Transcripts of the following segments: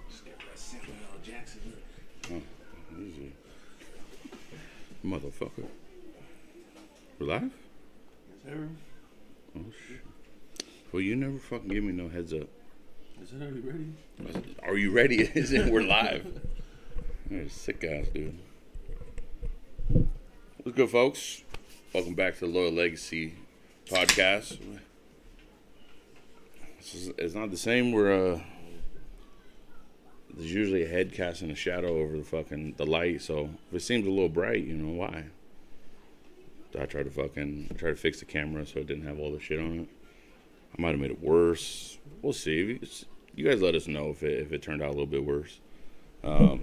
Just get that Samuel L. Jackson. Oh, easy. Motherfucker. We're live? Yes, sir. Oh, shit. Well, you never fucking give me no heads up. Is it already ready? Are you ready? Is it? We're live. You're a sick ass, dude. What's good, folks? Welcome back to the Loyal Legacy podcast. It's not the same. There's usually a head casting a shadow over the light. So if it seems a little bright, you know why? I tried to fix the camera so it didn't have all the shit on it. I might have made it worse. We'll see. You guys let us know if it turned out a little bit worse. But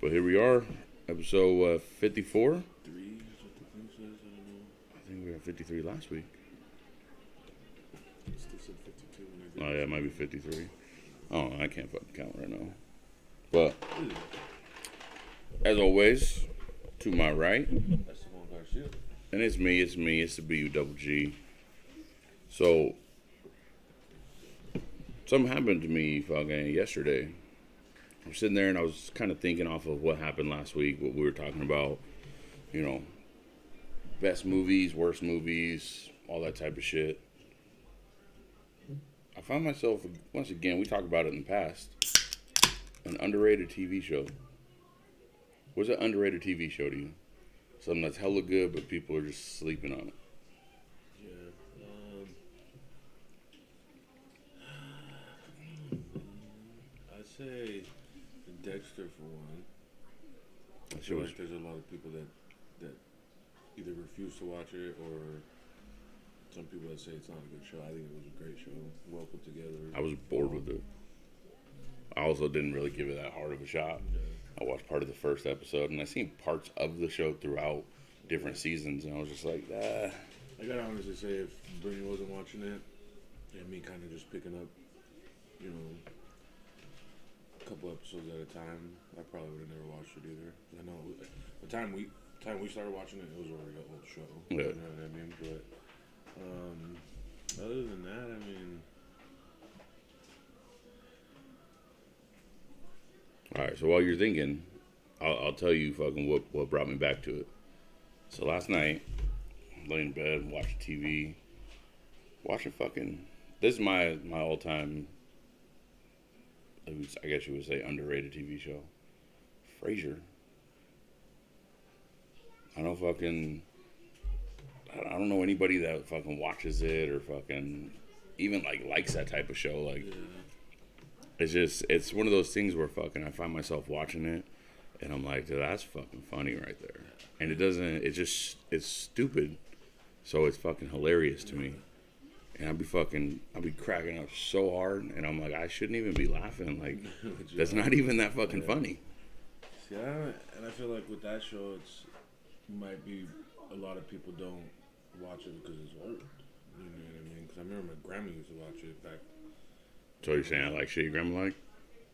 here we are, episode 54. I think we were at 53 last week. Oh yeah, it might be 53. Oh, I can't fucking count right now. But as always, to my right, That's the one Garcia. and it's me, it's the BU-double-G. So something happened to me fucking yesterday. I was sitting there and I was kind of thinking off of what happened last week, what we were talking about, you know, best movies, worst movies, all that type of shit. I found myself, once again, we talked about it in the past, an underrated TV show. What's an underrated TV show to you? Something that's hella good, but people are just sleeping on it. I'd say Dexter for one. I That shit feel was- like there's a lot of people that either refuse to watch it or some people that say it's not a good show. I think it was a great show, well put together. I was bored with it. I also didn't really give it that hard of a shot. I watched part of the first episode, and I seen parts of the show throughout different seasons, and I was just like, ah. I gotta honestly say, if Brittany wasn't watching it, and me kind of just picking up, you know, a couple episodes at a time, I probably would have never watched it either. I know the time we started watching it, it was already an old show. Yeah. You know what I mean? But other than that, I mean, All right, so while you're thinking, I'll tell you fucking what brought me back to it. So last night, laying in bed, watching TV, watching fucking. This is my all-time, I guess you would say, underrated TV show. Frasier. I don't know anybody that fucking watches it or fucking even likes that type of show. Like, it's one of those things where fucking I find myself watching it and I'm like, dude, that's fucking funny right there. And it's stupid. So it's fucking hilarious to me. And I'll be cracking up so hard and I'm like, I shouldn't even be laughing. Like, that's not even that fucking funny. see, and I feel like with that show, it might be a lot of people don't watch it because it's old. You know what I mean? Because I remember my grandma used to watch it back. So you're saying I like shit your grandma like?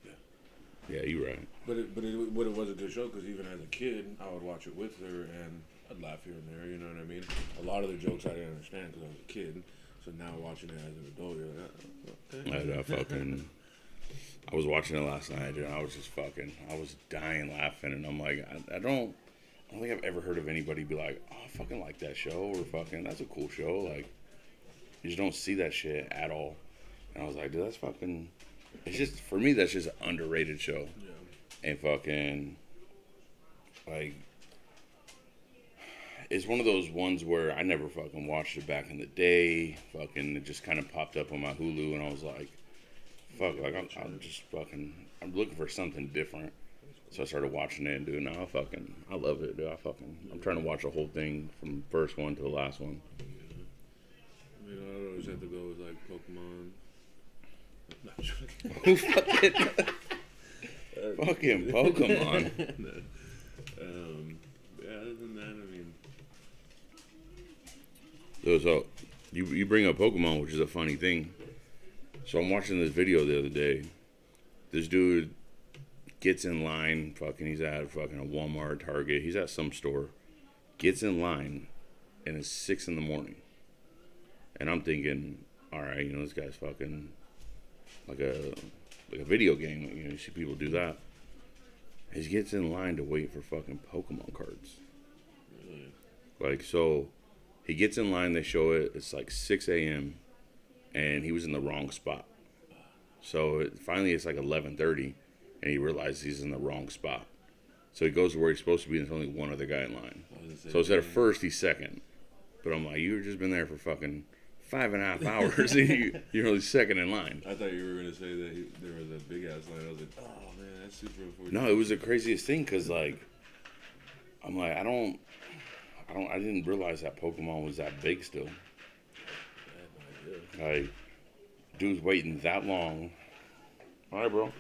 Yeah. Yeah, you right. But it was a good show because even as a kid, I would watch it with her and I'd laugh here and there. You know what I mean? A lot of the jokes I didn't understand because I was a kid. So now watching it as an adult, you're like, okay. I was watching it last night and I was dying laughing and I'm like, I don't think I've ever heard of anybody be like, oh, I fucking like that show or fucking, that's a cool show. Like, you just don't see that shit at all. And I was like, dude, that's fucking, it's just, for me, that's just an underrated show. Yeah. And fucking, like, it's one of those ones where I never fucking watched it back in the day. Fucking, it just kind of popped up on my Hulu, and I was like, fuck, like, I'm just fucking, I'm looking for something different. So I started watching it, and dude, now I love it, dude. I'm trying to watch the whole thing from the first one to the last one. I mean, I always have to go with like Pokemon. Who fucking Pokemon? Yeah, other than that, I mean, So you bring up Pokemon, which is a funny thing. So I'm watching this video the other day. This dude gets in line, he's at fucking a Walmart, Target. He's at some store. Gets in line, and it's 6 a.m. And I'm thinking, all right, you know, this guy's fucking like a video game. You know, you see people do that. He gets in line to wait for fucking Pokemon cards. Really? Like, so he gets in line, they show it, it's like 6 a.m., and he was in the wrong spot. So finally it's like 11:30, and he realizes he's in the wrong spot. So he goes to where he's supposed to be, and there's only one other guy in line. So instead of first, he's second. But I'm like, you've just been there for fucking 5.5 hours, and you're only second in line. I thought you were going to say that there was a big ass line. I was like, oh man, that's super unfortunate. No, it was the craziest thing, because like, I'm like, I didn't realize that Pokemon was that big still. I had no idea. Like, dude's waiting that long. All right, bro.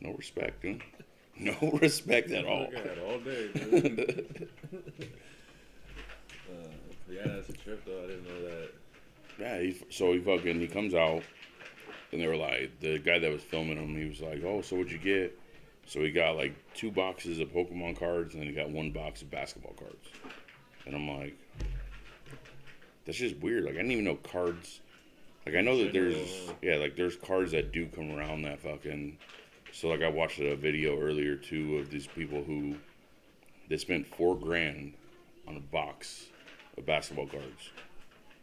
No respect, dude. No respect at all. I had all day, dude. Yeah, that's a trip though. I didn't know that. Yeah, he comes out, and they were like, the guy that was filming him, he was like, oh, so what'd you get? So he got like 2 boxes of Pokemon cards, and then he got 1 box of basketball cards. And I'm like, that's just weird. Like, I didn't even know cards. Like, I know that there's cards that do come around that fucking. So like, I watched a video earlier too of these people who they spent $4,000 on a box of basketball cards,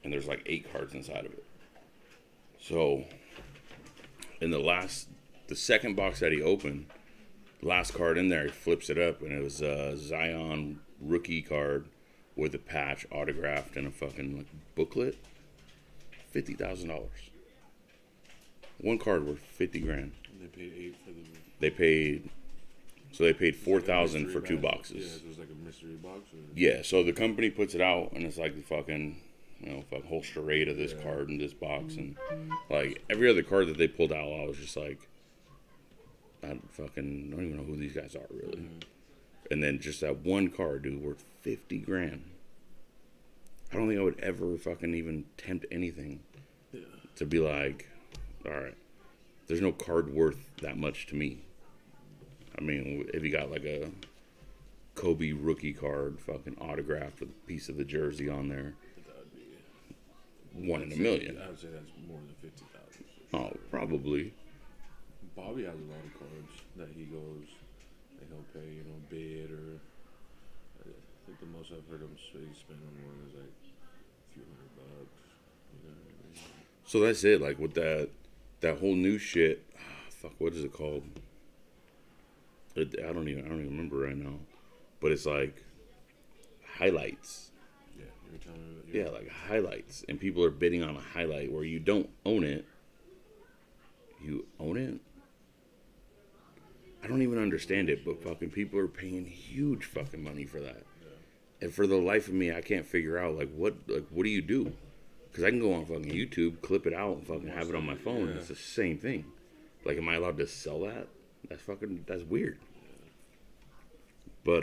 and there's like 8 cards inside of it. So in the second box that he opened, last card in there, he flips it up, and it was a Zion rookie card with a patch autographed and a fucking like booklet. $50,000. One card worth $50,000. And they paid 8 for the. They paid $4,000 for 2 boxes. Yeah, so it was like a mystery box. Or... Yeah, so the company puts it out, and it's like the fucking, you know, fucking whole charade of this card in this box, and like every other card that they pulled out, I was just like, I don't even know who these guys are really. Mm-hmm. And then just that one card, dude, worth $50,000. I don't think I would ever fucking even tempt anything to be like, all right, there's no card worth that much to me. I mean, if you got like a Kobe rookie card, fucking autographed with a piece of the jersey on there, that would be 1 in a million. I would say that's more than 50,000. Oh, probably. Bobby has a lot of cards that he goes, and he'll pay, you know, bid, or I think the most I've heard him spend on one is like a few $100. You know what I mean? So that's it. Like with that whole new shit. Fuck, what is it called? I don't even remember right now. But it's like highlights. Yeah, you were telling me about your... Yeah, like highlights, and people are bidding on a highlight where you don't own it. You own it? I don't even understand it, but fucking people are paying huge fucking money for that. Yeah. And for the life of me, I can't figure out what do you do? Because I can go on fucking YouTube, clip it out, and fucking have it on my phone. Yeah. It's the same thing. Like, am I allowed to sell that? That's weird. But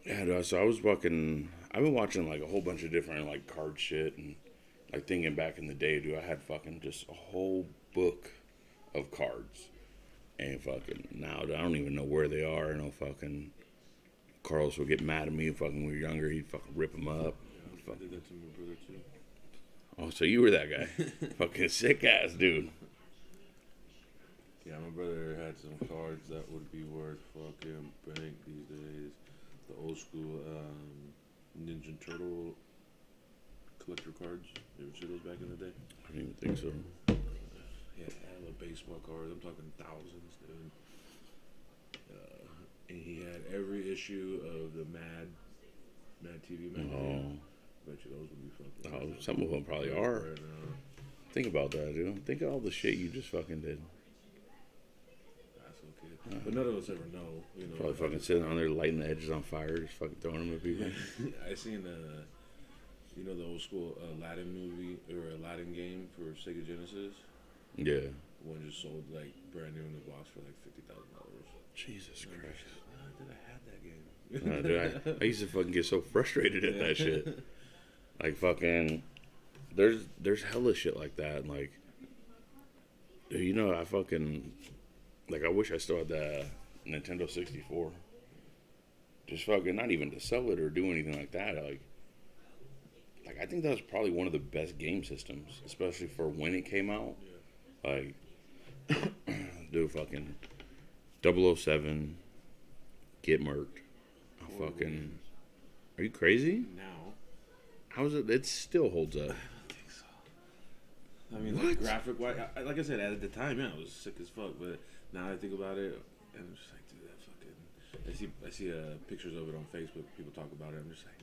yeah, so I've been watching like a whole bunch of different like card shit, and like thinking back in the day, dude, I had fucking just a whole book of cards. And fucking now, I don't even know where they are. I know fucking Carlos would get mad at me fucking when we were younger. He'd fucking rip them up. Yeah, I did that to my brother too. Oh, so you were that guy. Fucking sick ass dude. Yeah, my brother had some cards that would be worth fucking bank these days. The old school Ninja Turtle collector cards. You ever see those back in the day? I don't even think so. He had hella baseball cards. I'm talking thousands, dude. And he had every issue of the Mad TV magazine. Bet you those would be fucking. Oh, some of them probably are. Right. Think about that, dude. Think of all the shit you just fucking did. That's okay. But none of us ever know. You know. Probably fucking sitting on there lighting the edges on fire, just fucking throwing them at people. I seen you know, the old school Aladdin movie or Aladdin game for Sega Genesis. Yeah. One just sold like brand new in the box for like $50,000. Jesus Christ. Did I have that game? Dude, I used to fucking get so frustrated at that shit. Like fucking, there's hella shit like that. Like, dude, you know, I fucking, like, I wish I still had the Nintendo 64. Just fucking, not even to sell it or do anything like that. Like, I think that was probably one of the best game systems, especially for when it came out. Yeah. Like, dude, fucking 007, get murked. Fucking, are you crazy? Now. How's it? It still holds up. I don't think so. I mean, What? like graphic wise, like I said, at the time, yeah, it was sick as fuck. But now I think about it, and I'm just like, dude, that fucking. I see pictures of it on Facebook. People talk about it. I'm just like,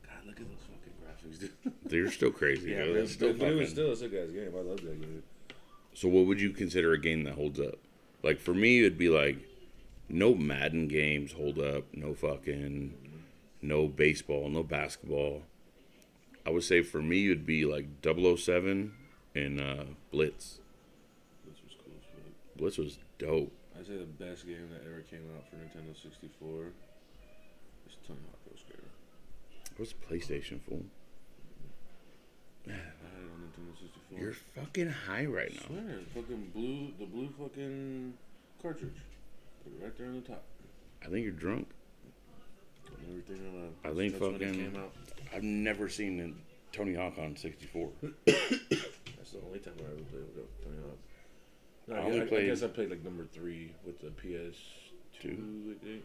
God, look at those fucking graphics, dude. They're still crazy. Yeah, Yo. That's still but it was fucking- still a sick ass game. I love that game. So, what would you consider a game that holds up? Like for me, it'd be like no Madden games hold up. No fucking, no baseball, no basketball. I would say for me, it'd be like 007 and Blitz. This was cool as fuck. Blitz was dope. I'd say the best game that ever came out for Nintendo 64 is Tony Hawk Pro Skater. What's PlayStation fool? I had it on Nintendo 64. You're fucking high right I now. swear, the blue fucking cartridge. Put it right there on the top. I think you're drunk. And everything I love. I think That's when it fucking- came out. I've never seen Tony Hawk on 64. That's the only time I ever played with Tony Hawk. No, I only I played- guess I played like number 3 with the PS2, I think.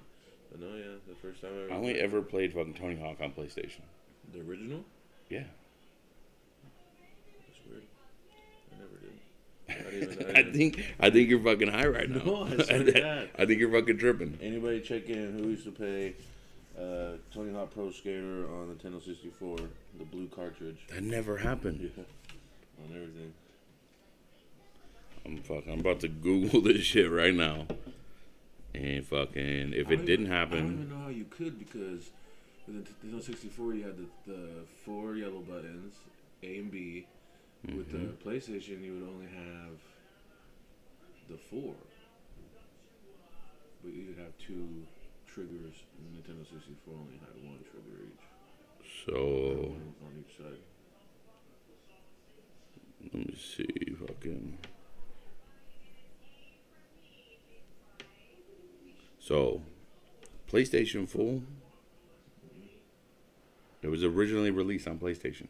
But no, yeah, the first time I ever I only played. ever played fucking Tony Hawk on PlayStation. The original? Yeah. That's weird. I never did. I think you're fucking high right now. No, I swear to God. I think you're fucking tripping. Anybody check in who used to play Tony Hawk Pro Skater on Nintendo 64, the blue cartridge? That never happened. Yeah, on everything. I'm about to Google this shit right now. And fucking, if it didn't I don't happen, even know how you could, because with the Nintendo 64 you had the 4 yellow buttons, A and B. With the PlayStation you would only have the 4. But you would have 2 triggers, and the Nintendo 64 only had 1 trigger each. so One on each side. let me see, fucking. So, PlayStation full. It was originally released on PlayStation.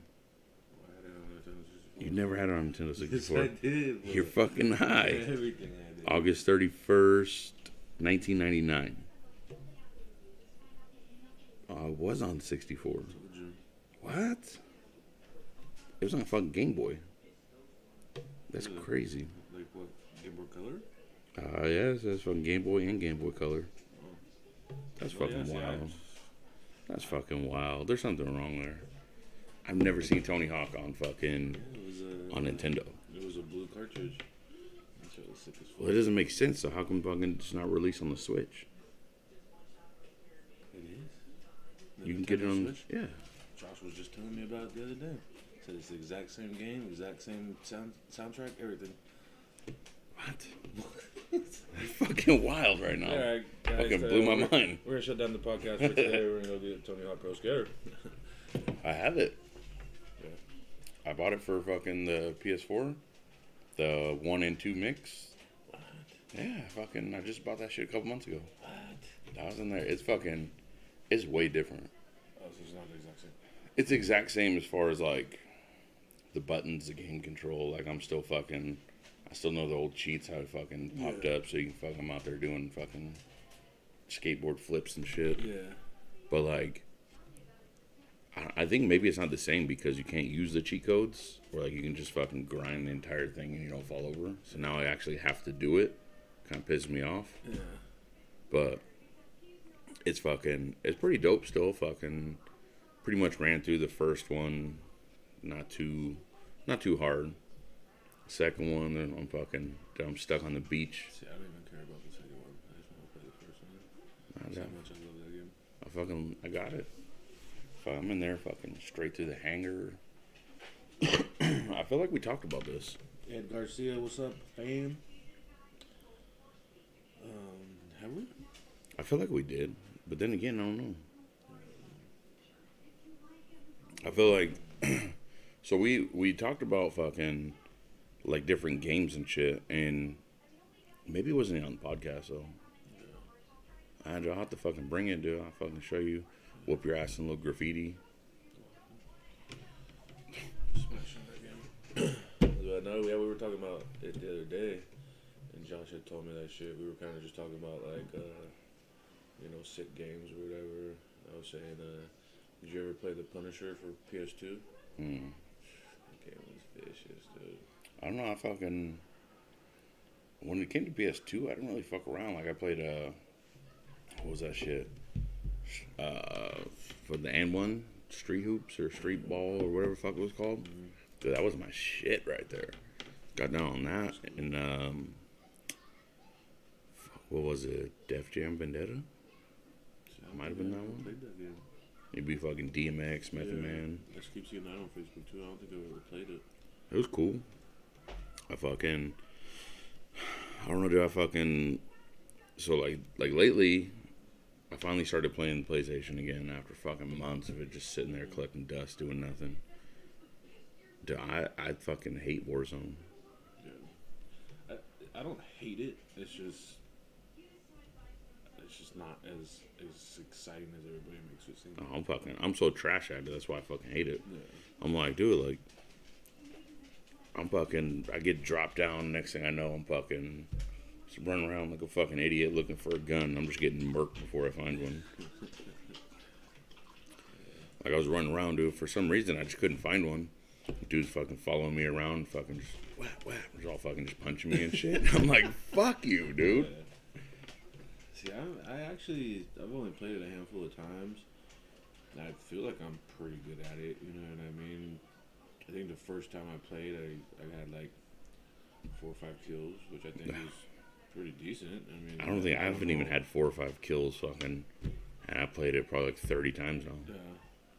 I had it on Nintendo 64. You never had it on Nintendo Yes, 64. I did. You're fucking high. Everything I did. August 31st, 1999. Oh, it was on 64. Told you. What? It was on a fucking Game Boy. That's Yeah. crazy. Like what? Game Boy Color? Yeah, it says fucking Game Boy and Game Boy Color. That's Well, fucking yeah, see, wild. That's fucking wild. There's something wrong there. I've never seen Tony Hawk on fucking It was on Nintendo. It was a blue cartridge. So it was sick as fuck. Well, it doesn't make sense. So how come fucking it's not released on the Switch? It is. The You can get it Nintendo on. Switch? Yeah. Josh was just telling me about it the other day. Said it's the exact same game, exact same soundtrack, everything. What? You're fucking wild right now. Alright, guys, Fucking blew my we're- mind. We're gonna shut down the podcast for today. We're gonna go get Tony Hawk Pro Skater. I have it. Yeah. I bought it for fucking the PS4, the 1 and 2 mix. What? Yeah, fucking. I just bought that shit a couple months ago. What? I was in there. It's fucking. It's way different. Oh, so it's not the exact same. It's the exact same as far as like the buttons, the game control. Like I'm still fucking. I still know the old cheats how it fucking popped Yeah. up, so you can fuck them out there doing fucking skateboard flips and shit. Yeah. But like, I think maybe it's not the same because you can't use the cheat codes, or like you can just fucking grind the entire thing and you don't fall over. So now I actually have to do it. Kind of pisses me off. Yeah. But it's fucking. It's pretty dope still. Fucking. Pretty much ran through the first one, not too hard. Second one, then I'm stuck on the beach. See, I don't even care about the second one. I just want to play the first one. That's I, how much I love that game. I got it. I'm in there, fucking straight through the hangar. I feel like we talked about this. Ed Garcia, what's up, fam? Have we? I feel like we did, but then again, I don't know. I feel like so we talked about fucking like different games and shit, and maybe it wasn't on the podcast though. I'll have to fucking bring it, dude. I'll fucking show you, whoop your ass in a little graffiti. no, yeah, we were talking about it the other day, and Josh had told me that shit. We were kind of just talking about like, sick games or whatever. I was saying, did you ever play the Punisher for PS2? Mm. That game was vicious, dude. I don't know. I fucking when it came to PS2, I didn't really fuck around. Like I played what was that shit? For the N1 Street Hoops or Street Ball or whatever the fuck it was called. Mm-hmm. Dude, that was my shit right there. Got down on that and what was it? Def Jam Vendetta? Might have been that one. Played that game. It'd be fucking DMX, Method Man. I just keep seeing that on Facebook too. I don't think I've ever played it. It was cool. I don't know, dude. So like lately, I finally started playing the PlayStation again after fucking months of it just sitting there collecting dust, doing nothing. Dude, I fucking hate Warzone. Yeah. I don't hate it. It's just not as exciting as everybody makes it seem. Oh, I'm so trash at it. That's why I fucking hate it. Yeah. I'm like, dude, like, I get dropped down. Next thing I know, I'm fucking just running around like a fucking idiot looking for a gun. I'm just getting murked before I find one. Like, I was running around, dude. For some reason, I just couldn't find one. Dude's fucking following me around, fucking just whap. He's all fucking just punching me and shit. I'm like, fuck you, dude. Yeah. See, I've only played it a handful of times. And I feel like I'm pretty good at it. You know what I mean? I think the first time I played, I had like 4 or 5 kills, which I think is pretty decent. I mean, I haven't even had 4 or 5 kills, fucking. And I played it probably like 30 times now. Yeah.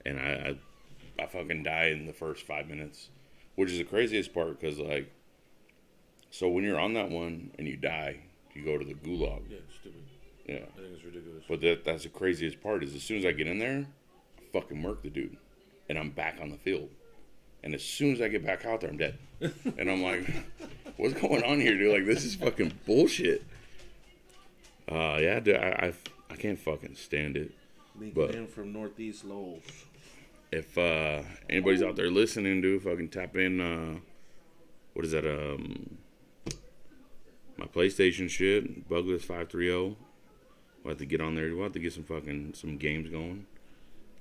And I fucking die in the first 5 minutes, which is the craziest part because, like, so when you're on that one and you die, you go to the gulag. Yeah, it's stupid. Yeah. I think it's ridiculous. But that's the craziest part is as soon as I get in there, I fucking murk the dude. And I'm back on the field. And as soon as I get back out there, I'm dead. And I'm like, what's going on here, dude? Like, this is fucking bullshit. Yeah, dude, I can't fucking stand it. But in from Northeast Lowell. If anybody's out there listening, dude, fucking tap in, what is that, my PlayStation shit, Bugless 530. We'll have to get on there. We'll have to get some games going.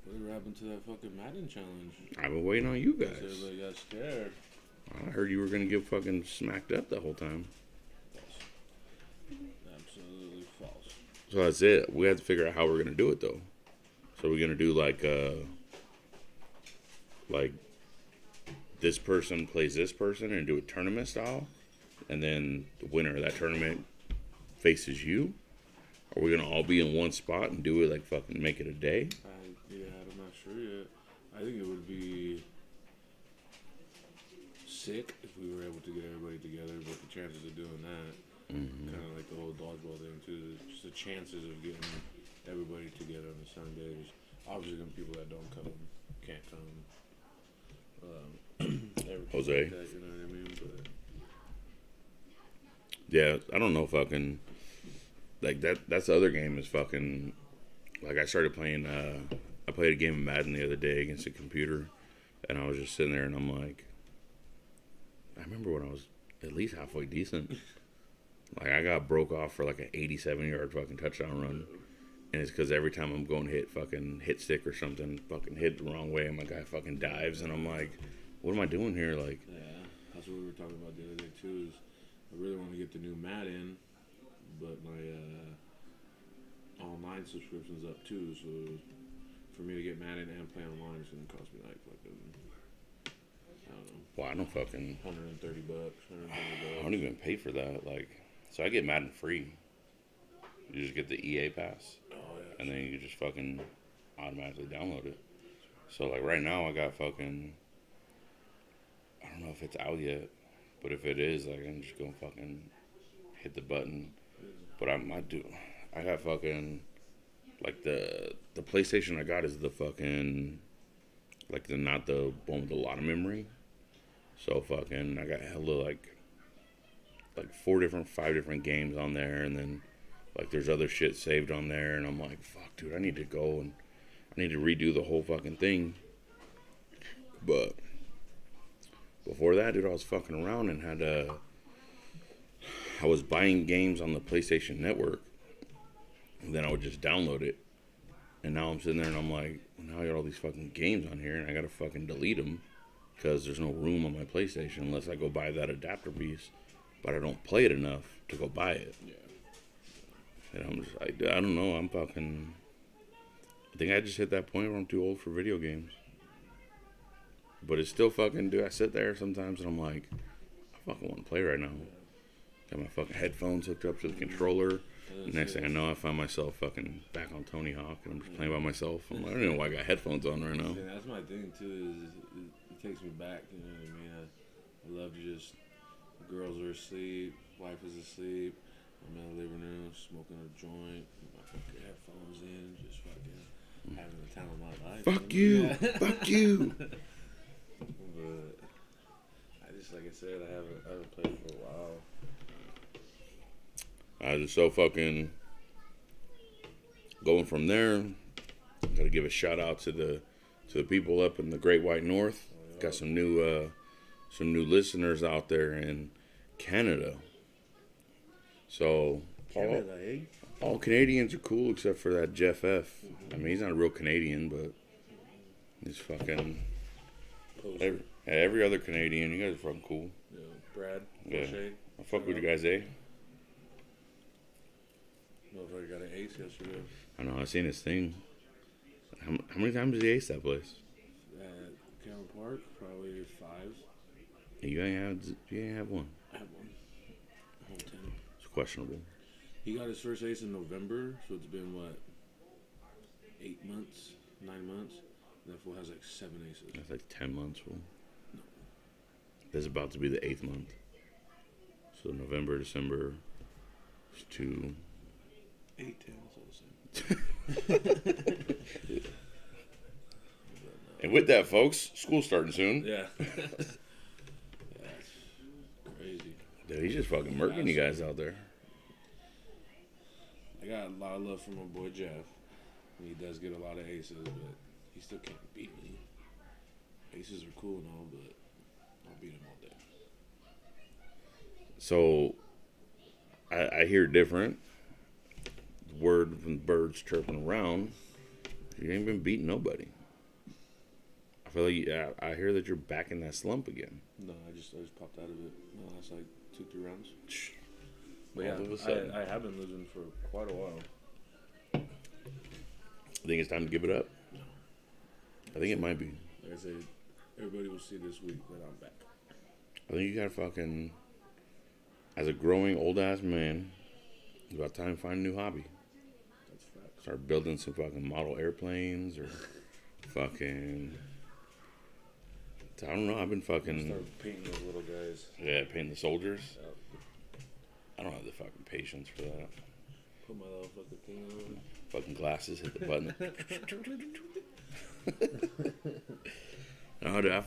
Whatever happened to that fucking Madden challenge? I've been waiting on you guys. Everybody got scared. I heard you were going to get fucking smacked up the whole time. False. Absolutely false. So that's it. We have to figure out how we're going to do it, though. So we're going to do like this person plays this person and do it tournament style, and then the winner of that tournament faces you. Are we gonna all be in one spot and do it like fucking make it a day? I'm not sure yet. I think it would be sick if we were able to get everybody together, but the chances of doing that, kind of like the whole dodgeball thing too, just the chances of getting everybody together on the same day. There's obviously gonna be people that don't come, can't come. Jose. Like that, you know what I mean? But yeah, I don't know, fucking like that's the other game is fucking like I started playing I played a game of Madden the other day against a computer and I was just sitting there and I'm like, I remember when I was at least halfway decent. Like I got broke off for like an 87-yard fucking touchdown run. And it's because every time I'm going to hit fucking hit stick or something, fucking hit the wrong way and my guy fucking dives and I'm like, what am I doing here? Like, yeah, that's what we were talking about the other day too. Is I really want to get the new Madden, but my online subscription's up too. So for me to get Madden and play online, it's gonna cost me like fucking, I don't know. well, I don't fucking $130, $120. I don't even pay for that. Like, so I get Madden free. You just get the EA pass, and then you just fucking automatically download it. So like right now, I got fucking. I don't know if it's out yet, but if it is, like I'm just gonna fucking hit the button. But I might do. I got fucking like the PlayStation I got is the fucking like the not the one with a lot of memory. So fucking I got hella like 5 different games on there, and then like there's other shit saved on there, and I'm like, fuck, dude, I need to go and I need to redo the whole fucking thing. But before that, dude, I was fucking around and had I was buying games on the PlayStation Network, and then I would just download it. And now I'm sitting there and I'm like, well, now I got all these fucking games on here, and I gotta fucking delete them because there's no room on my PlayStation unless I go buy that adapter piece. But I don't play it enough to go buy it. Yeah. And I'm just, I don't know. I'm fucking. I think I just hit that point where I'm too old for video games. But it's still fucking, dude. I sit there sometimes and I'm like, I fucking want to play right now. Got my fucking headphones hooked up to the controller. Next thing I know, I find myself fucking back on Tony Hawk and I'm just playing by myself. I'm like, I don't even know why I got headphones on right now. Yeah, that's my thing too. Is it takes me back. You know what I mean? I love to just. Girls are asleep. Wife is asleep. I'm in the living room smoking a joint. With my fucking headphones in, just fucking having the time of my life. Fuck you. Fuck you. But I just, like I said, I haven't played for a while. I just so fucking going from there. Gotta give a shout out to the people up in the Great White North. Got some new listeners out there in Canada. So Canada, all Canadians are cool except for that Jeff F. I mean, he's not a real Canadian, but he's fucking every other Canadian. You guys are fucking cool. Yeah, Brad. Yeah, O'Shea. I fuck with you guys, eh? Motherfucker got an ace yesterday. I know. I seen his thing. How many times did he ace that place? At Cameron Park, probably 5. You ain't have one. I had one. Whole 10. It's questionable. He got his first ace in November, so it's been what? 8 months, 9 months. And that fool has like 7 aces. That's like 10 months. Fool. No. This is about to be the 8th month. So November, December, it's 2. 8, 10, it's all the same. And with that, folks, school's starting soon. Yeah. That's crazy. Dude, he's just fucking murking you guys out there. I got a lot of love from my boy Jeff. He does get a lot of aces, but he still can't beat me. Aces are cool and all, but I'll beat him all day. So, I hear different. The word from the birds chirping around. You ain't been beating nobody. I feel like I hear that you're back in that slump again. No, I just popped out of it in the last like 2-3 rounds. But All of a sudden. I have been losing for quite a while. I think it's time to give it up. I think it might be. Like I said, everybody will see this week that I'm back. I think you gotta fucking, as a growing old ass man, it's about time to find a new hobby. That's facts. Start building some fucking model airplanes or fucking. I don't know. I've been fucking. Start painting those little guys. Yeah, painting the soldiers. Yep. I don't have the fucking patience for that. Put my little fucking thing on. Fucking glasses, hit the button. No, dude, I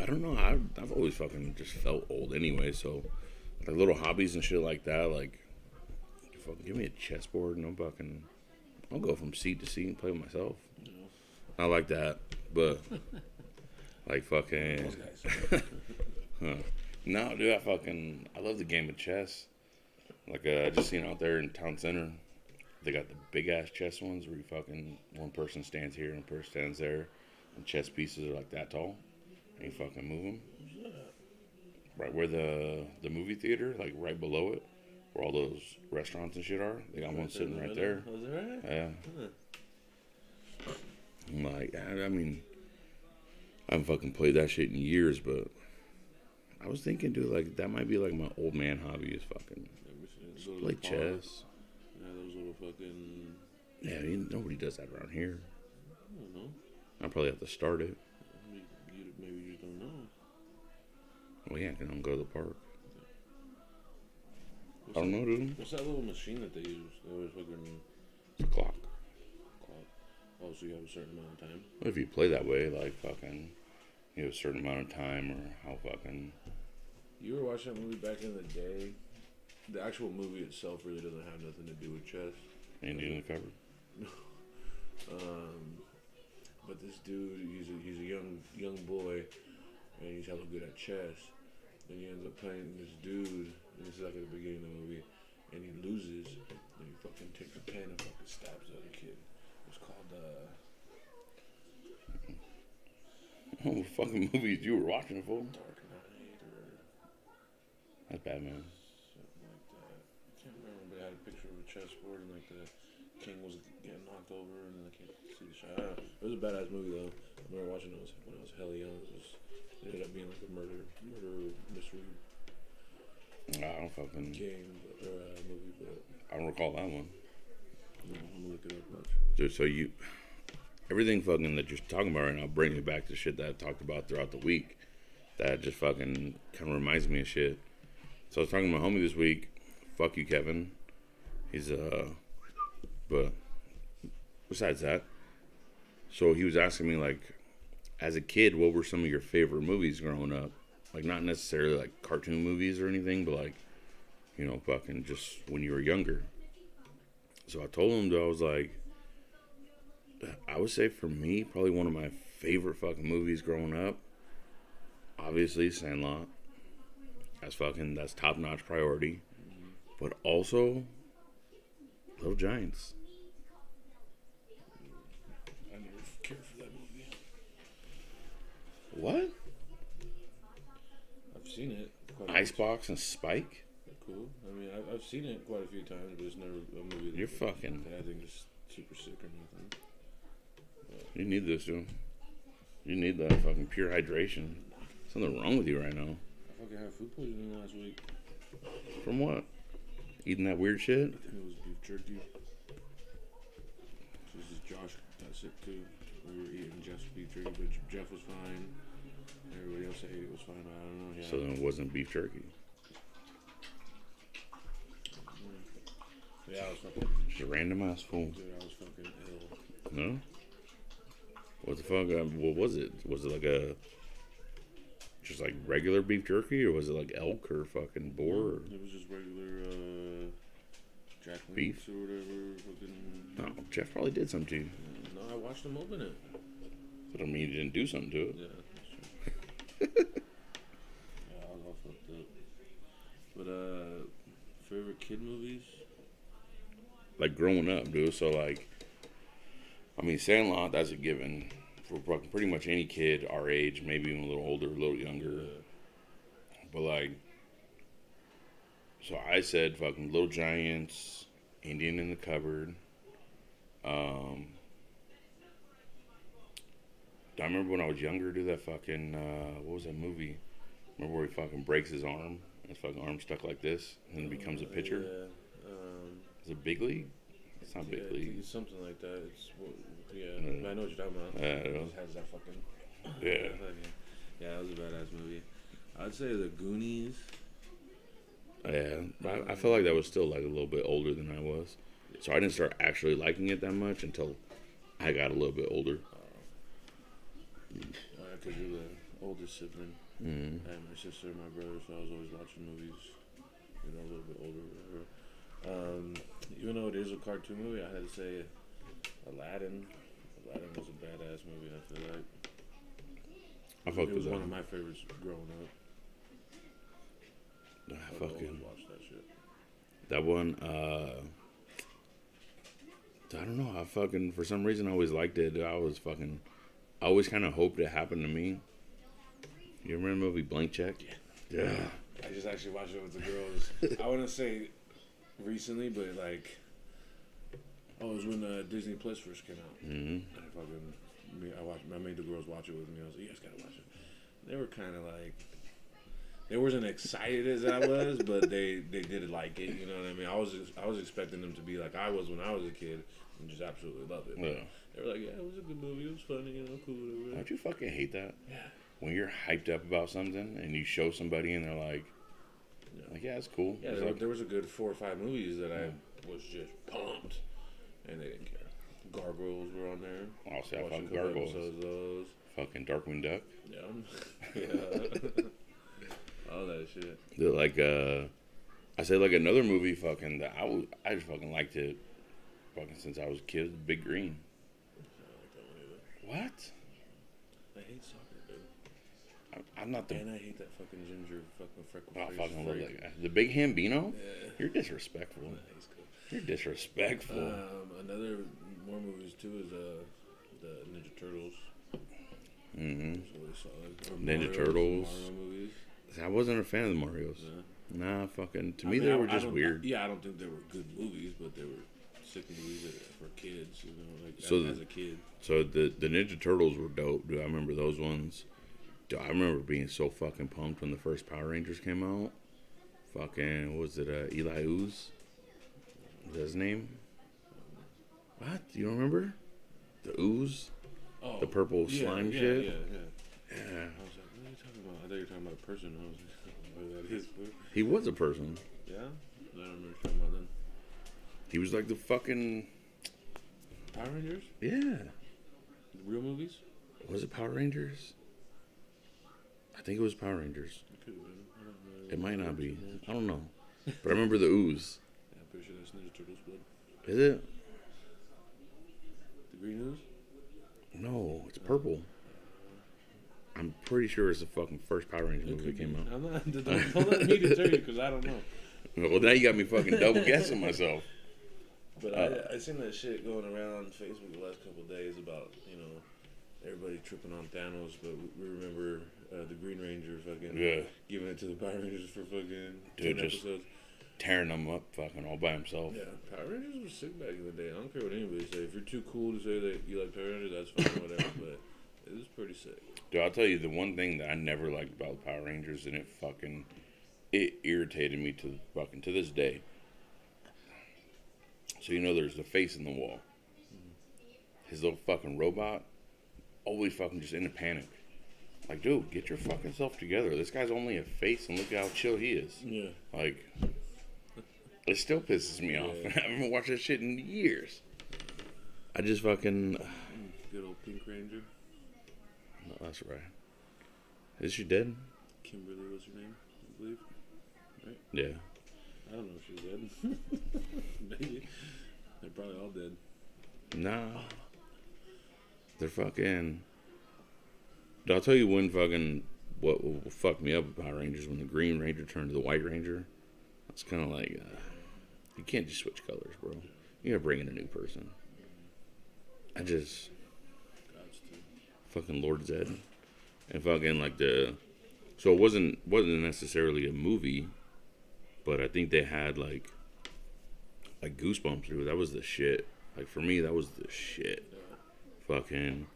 don't know. I've always fucking just felt old anyway. So, like little hobbies and shit like that. Like, fucking give me a chessboard and I'll go from seat to seat and play with myself. I like that, but like fucking. Those guys. Huh. No, dude, I love the game of chess. Like, I just seen out there in town center, they got the big ass chess ones where you fucking, one person stands here and one person stands there, and chess pieces are like that tall, and you fucking move them. Right where the movie theater, like right below it, where all those restaurants and shit are, they got one sitting right there. Was it right? Yeah. I'm like, I mean, I haven't fucking played that shit in years, but I was thinking, dude, like, that might be like my old man hobby is fucking play chess. Yeah, those little fucking. Yeah, I mean, nobody does that around here. I don't know. I'll probably have to start it. Maybe you just don't know. Well, yeah, I can go to the park. I don't know, dude. What's that little machine that they use? They always fucking It's a clock. clock. Oh, so you have a certain amount of time? What if you play that way, like, fucking, you have a certain amount of time, or how fucking. You ever watch that movie back in the day? The actual movie itself really doesn't have nothing to do with chess. Indian in the cupboard? But this dude, he's a young boy, and he's hella good at chess. And he ends up playing this dude, and this is like at the beginning of the movie, and he loses, and he fucking takes a pen and fucking stabs the other kid. It's called, What fucking movies you were watching it for? Dark Knight, or That's Batman. something like that. I can't remember, but it had a picture of a chessboard, and like the king was getting knocked over, and then I can't see the shot. I don't know. It was a badass movie, though. I remember watching it when I was hella young. It ended up being like a murder mystery I don't fucking. game or movie, but I don't recall that one. I'm gonna look it up. Much. Dude, so you. Everything fucking that you're talking about right now brings me back to shit that I talked about throughout the week. That just fucking kind of reminds me of shit. So I was talking to my homie this week. Fuck you, Kevin. He's But besides that, so he was asking me, like, as a kid, what were some of your favorite movies growing up? Like, not necessarily like cartoon movies or anything, but like, you know, fucking just when you were younger. So I told him that I was like, I would say for me, probably one of my favorite fucking movies growing up, obviously Sandlot. That's top notch priority. But also, Little Giants. I never cared for that movie. What? I've seen it. Icebox and Spike? Cool. I mean, I've seen it quite a few times, but it's never a movie You're fucking. that I think is super sick or nothing. You need this, dude. You need that fucking pure hydration. Something wrong with you right now. I fucking had food poisoning last week. From what? Eating that weird shit? I think it was beef jerky. So this is Josh got sick too. We were eating Jeff's beef jerky, but Jeff was fine. Everybody else that ate it was fine. I don't know. Yeah. So then it wasn't beef jerky. Yeah, I was fucking. Just a random ass fool. Dude, I was fucking ill. No? What the fuck? What was it? Was it like a. Just like regular beef jerky, or was it like elk or fucking boar? Or? It was just regular Jack Beef? Links or whatever. Fucking. No, Jeff probably did something to you. No, I watched him open it. That don't mean you didn't do something to it. Yeah, that's true. Yeah, I was all fucked up. But favorite kid movies? Like growing up, dude. So like, I mean, Sandlot, that's a given for pretty much any kid our age, maybe even a little older, a little younger. But like, so I said fucking Little Giants, Indian in the Cupboard. I remember when I was younger, dude, that fucking, what was that movie? Remember where he fucking breaks his arm? His fucking arm stuck like this, and then becomes a pitcher? Yeah. Is it Big League? It's not Big League. It's something like that. It's yeah. No. I know what you're talking about. Yeah, I know. It has that fucking. Yeah. Yeah, it was a badass movie. I'd say The Goonies. Yeah, I felt like that was still like a little bit older than I was. So I didn't start actually liking it that much until I got a little bit older. Because you're the oldest sibling. Mm-hmm. And my sister and my brother, so I was always watching movies, you know, a little bit older. Even though it is a cartoon movie, I had to say Aladdin. Aladdin was a badass movie, I feel like. I fucked It with was that. one of my favorites growing up. I I fucking watched that shit. that one. I don't know. I fucking for some reason I always liked it. I always kind of hoped it happened to me. You remember the movie Blank Check? Yeah. I just actually watched it with the girls. I wouldn't say recently, but like, it was when Disney Plus first came out. Mm-hmm. I made the girls watch it with me. I was like, you guys gotta watch it. They were kind of like, they wasn't excited as I was, but they did like it. You know what I mean? I was expecting them to be like I was when I was a kid and just absolutely love it. Yeah. They were like, yeah, it was a good movie. It was funny. You know, cool. Whatever. Don't you fucking hate that? Yeah. When you're hyped up about something and you show somebody and they're like, yeah, it's cool. Yeah, It's there was a good 4 or 5 movies that I was just pumped, and they didn't care. Gargoyles were on there. I'll say I Watched a fucking couple Gargoyles. episodes of those. Fucking Darkwing Duck. Yeah. All that shit. They're like, I say like another movie fucking that I just fucking liked it fucking since I was a kid, Big Green. I don't like that one either. What? I hate soccer, dude. I'm not the. And I hate that fucking ginger fucking freckle. I face fucking love freak. that guy. The Big Hambino. Yeah. You're disrespectful. He's cool. You're disrespectful. Another more movies too is the Ninja Turtles. Mm-hmm. It's really solid. Or Ninja Mario's, Turtles. Mario movies. I wasn't a fan of the Marios. Yeah. Nah, fucking. To me, they were just weird. I don't think they were good movies, but they were sick movies for kids. You know, like So as a kid. So the Ninja Turtles were dope, dude. I remember those ones. Dude, I remember being so fucking pumped when the first Power Rangers came out. Fucking, what was it, Eli Ooze? Was that his name? What? You don't remember? The Ooze? Oh, The purple slime shit? Yeah. Yeah. I was like, what are you talking about? I thought you were talking about a person. I was like, what that is, bro. He was a person. Yeah? I don't remember what you're talking about then. He was like the fucking... Power Rangers? Yeah. The real movies? Was it Power Rangers? I think it was Power Rangers. It could have been. I don't know. It might not be. I don't know. But I remember the Ooze. Yeah, I'm pretty sure that's Ninja Turtles, but Is it? the green ooze? No, it's purple. I'm pretty sure it's the fucking first Power Rangers It movie could that came be. out. I'm not, don't let me to tell you because I don't know. Well, now you got me fucking double guessing myself. But I seen that shit going around on Facebook the last couple of days about, you know, everybody tripping on Thanos, but we remember the Green Ranger fucking giving it to the Power Rangers for fucking 10 just episodes. tearing them up fucking all by himself. Yeah, Power Rangers were sick back in the day. I don't care what anybody say. If you're too cool to say that you like Power Rangers, that's fine, whatever. But it was pretty sick. Dude, I'll tell you the one thing that I never liked about Power Rangers, and it irritated me to this day. So you know, there's the face in the wall. His little fucking robot, always fucking just in a panic. Like, dude, get your fucking self together. This guy's only a face, and look how chill he is. Yeah. Like, it still pisses me off. I haven't watched that shit in years. I just fucking. Good old Pink Ranger. No, that's right. Is she dead? Kimberly was her name, I believe. Right? Yeah. I don't know if she's dead. Maybe. They're probably all dead. Nah. They're fucking. I'll tell you when fucking. What will fuck me up with Power Rangers when the Green Ranger turned to the White Ranger. It's kind of like. You can't just switch colors, bro. You gotta bring in a new person. I just. Fucking Lord Zed. And fucking like the. So it wasn't necessarily a movie. But I think they had like Goosebumps, dude. That was the shit. Like for me, that was the shit. Fucking,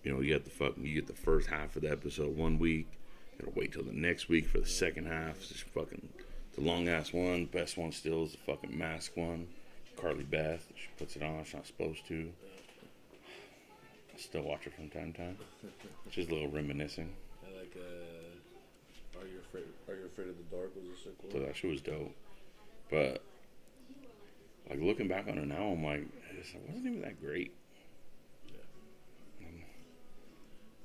you know, you get the first half of the episode 1 week. You gotta wait till the next week for the second half. It's just fucking the long ass one. Best one still is the fucking Mask one. Carly Beth, she puts it on. She's not supposed to. I still watch it from time to time. It's just a little reminiscing. I like Are You Afraid of the Dark was a sick one. So that shit was dope. But like looking back on it now, I'm like, it wasn't even that great. Yeah.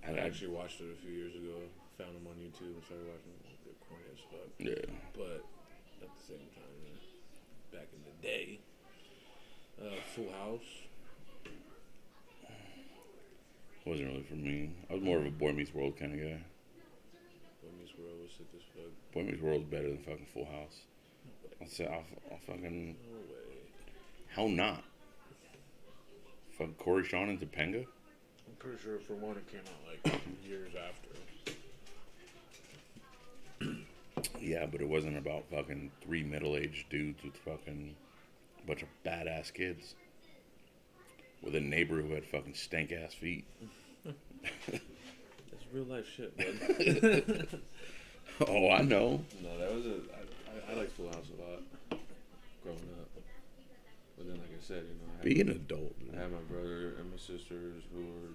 I actually watched it a few years ago. Found them on YouTube and started watching them. They're corny as fuck. Yeah. But at the same time, back in the day, Full House. Wasn't really for me. I was more of a Boy Meets World kind of guy. Boy Meets World was sick as fuck. Boy Meets World's better than fucking Full House. I'll fucking. No way. How not? Fucking Corey, Sean, and Topanga? I'm pretty sure for one it came out like years after. Yeah, but it wasn't about fucking 3 middle-aged dudes with fucking a bunch of badass kids. With a neighbor who had fucking stank-ass feet. That's real life shit, bud. Oh, I know. No, that was I liked Full House a lot growing up. But then, like I said, you know, Be an adult, I dude. had my brother and my sisters who were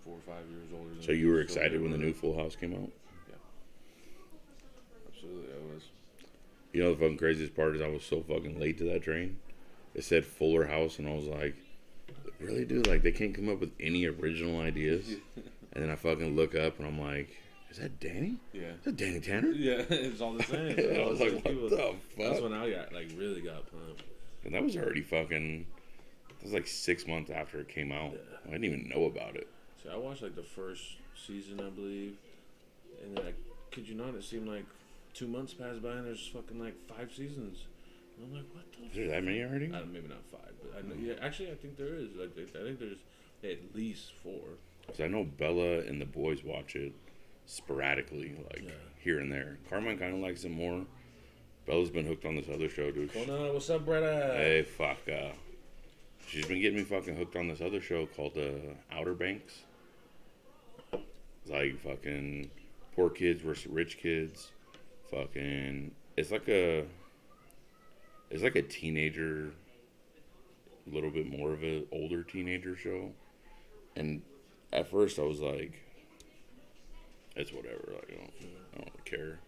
4 or 5 years older than So me, you were they excited when the were- new Full House came out? Absolutely, I was. You know the fucking craziest part is I was so fucking late to that train. It said Fuller House, and I was like, really, dude? Like, they can't come up with any original ideas? And then I fucking look up, and I'm like, is that Danny? Yeah. Is that Danny Tanner? Yeah, it's all the same. I was like, what the That's fuck? when I got really got pumped. And that was already fucking. That was like 6 months after it came out. Yeah. I didn't even know about it. So I watched like the first season, I believe, and then I kid you not, it seemed like 2 months passed by and there's fucking like 5 seasons. And I'm like, what the? Is there that many already? Maybe not 5, but I know. Yeah, actually, I think there is. Like, I think there's at least 4. Because I know Bella and the boys watch it sporadically, like here and there. Carmine kind of likes it more. Bella's been hooked on this other show, dude. Kona, what's up, brother? Hey, fuck. She's been getting me fucking hooked on this other show called Outer Banks. It's like fucking poor kids versus rich kids. Fucking, it's like a teenager, a little bit more of an older teenager show. And at first I was like, it's whatever. Like, I don't really care.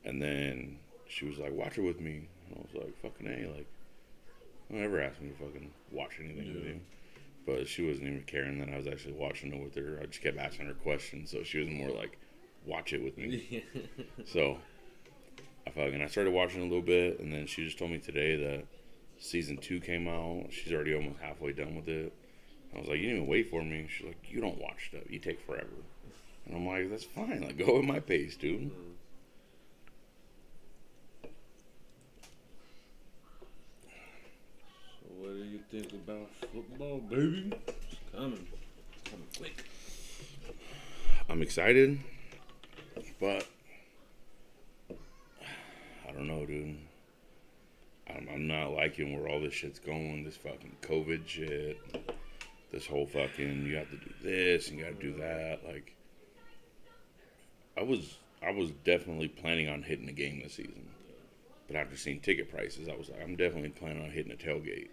And then she was like, watch it with me. And I was like, fucking A, like, don't ever ask me to fucking watch anything with you. But she wasn't even caring that I was actually watching it with her. I just kept asking her questions, so she was more like, watch it with me. So I started watching a little bit, and then she just told me today that season 2 came out. She's already almost halfway done with it. I was like, you didn't even wait for me. She's like, you don't watch stuff. You take forever. And I'm like, that's fine. Like, go at my pace, dude. So what do you think about football, baby? It's coming. It's coming quick. I'm excited, but I don't know, dude. I'm not liking where all this shit's going. This fucking COVID shit. This whole fucking, you have to do this and you got to do that. Like, I was definitely planning on hitting a game this season. But after seeing ticket prices, I was like, I'm definitely planning on hitting a tailgate.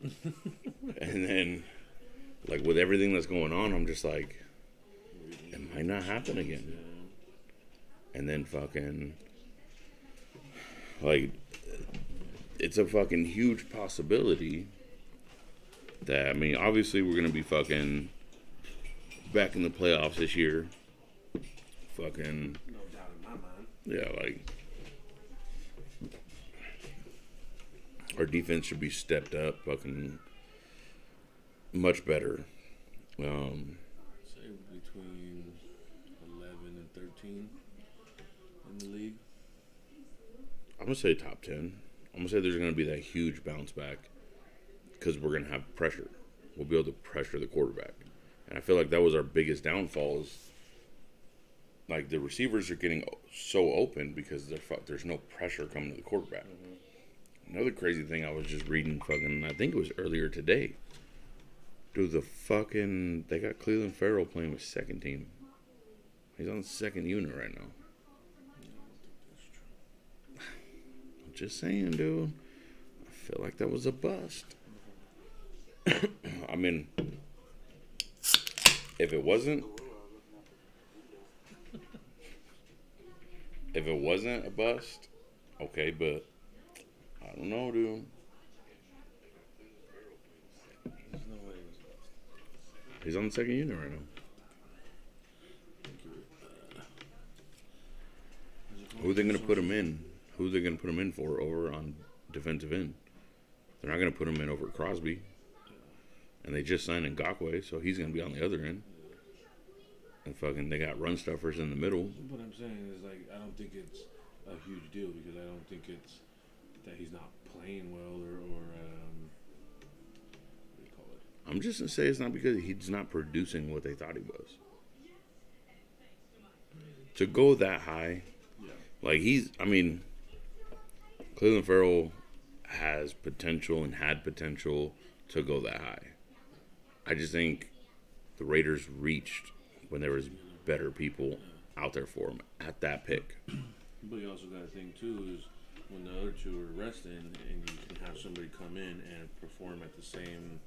And then, like, with everything that's going on, I'm just like, it might not happen again. And then fucking, like, it's a fucking huge possibility that, I mean, obviously we're going to be fucking back in the playoffs this year. Fucking, No doubt in my mind. yeah, like, our defense should be stepped up, fucking much better. Say between 11 and 13 in the league. I'm going to say top 10. I'm going to say there's going to be that huge bounce back because we're going to have pressure. We'll be able to pressure the quarterback. And I feel like that was our biggest downfall is, like, the receivers are getting so open because there's no pressure coming to the quarterback. Mm-hmm. Another crazy thing I was just reading fucking, I think it was earlier today. Dude, they got Cleveland Farrell playing with second team. He's on the second unit right now. I'm just saying, dude. I feel like that was a bust. I mean, if it wasn't a bust, okay, but I don't know, dude. There's no way. He's on the second unit right now. Who are they going to put him in? Who are they going to put him in for over on defensive end? They're not going to put him in over Crosby. And they just signed Ngakoue, so he's going to be on the other end. And fucking, they got run stuffers in the middle. What I'm saying is, like, I don't think it's a huge deal because I don't think it's that he's not playing well or what do you call it? I'm just going to say it's not because he's not producing what they thought he was. To go that high, like Cleveland Farrell has potential and had potential to go that high. I just think the Raiders reached when there was better people out there for him at that pick. But you also got to think too is when the other two are resting and you can have somebody come in and perform at the same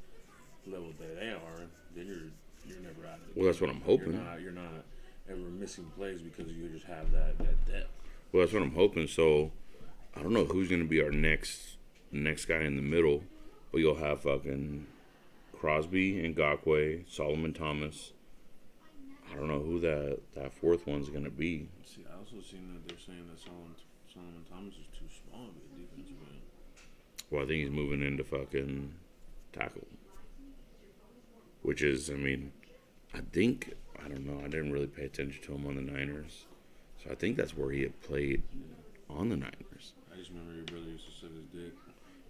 level that they are, then you're never out of the Well, that's what I'm hoping. You're not ever missing plays because you just have that depth. Well, that's what I'm hoping. So I don't know who's going to be our next guy in the middle, but you'll have fucking Crosby, Ngakoue, Solomon Thomas. I don't know who that fourth one's going to be. See, I also seen that they're saying that Solomon Thomas is too small to be a defensive end. Well, I think he's moving into fucking tackle. Which is, I mean, I don't know. I didn't really pay attention to him on the Niners, so I think that's where he had played on the Niners. I just remember your brother used to suck his dick.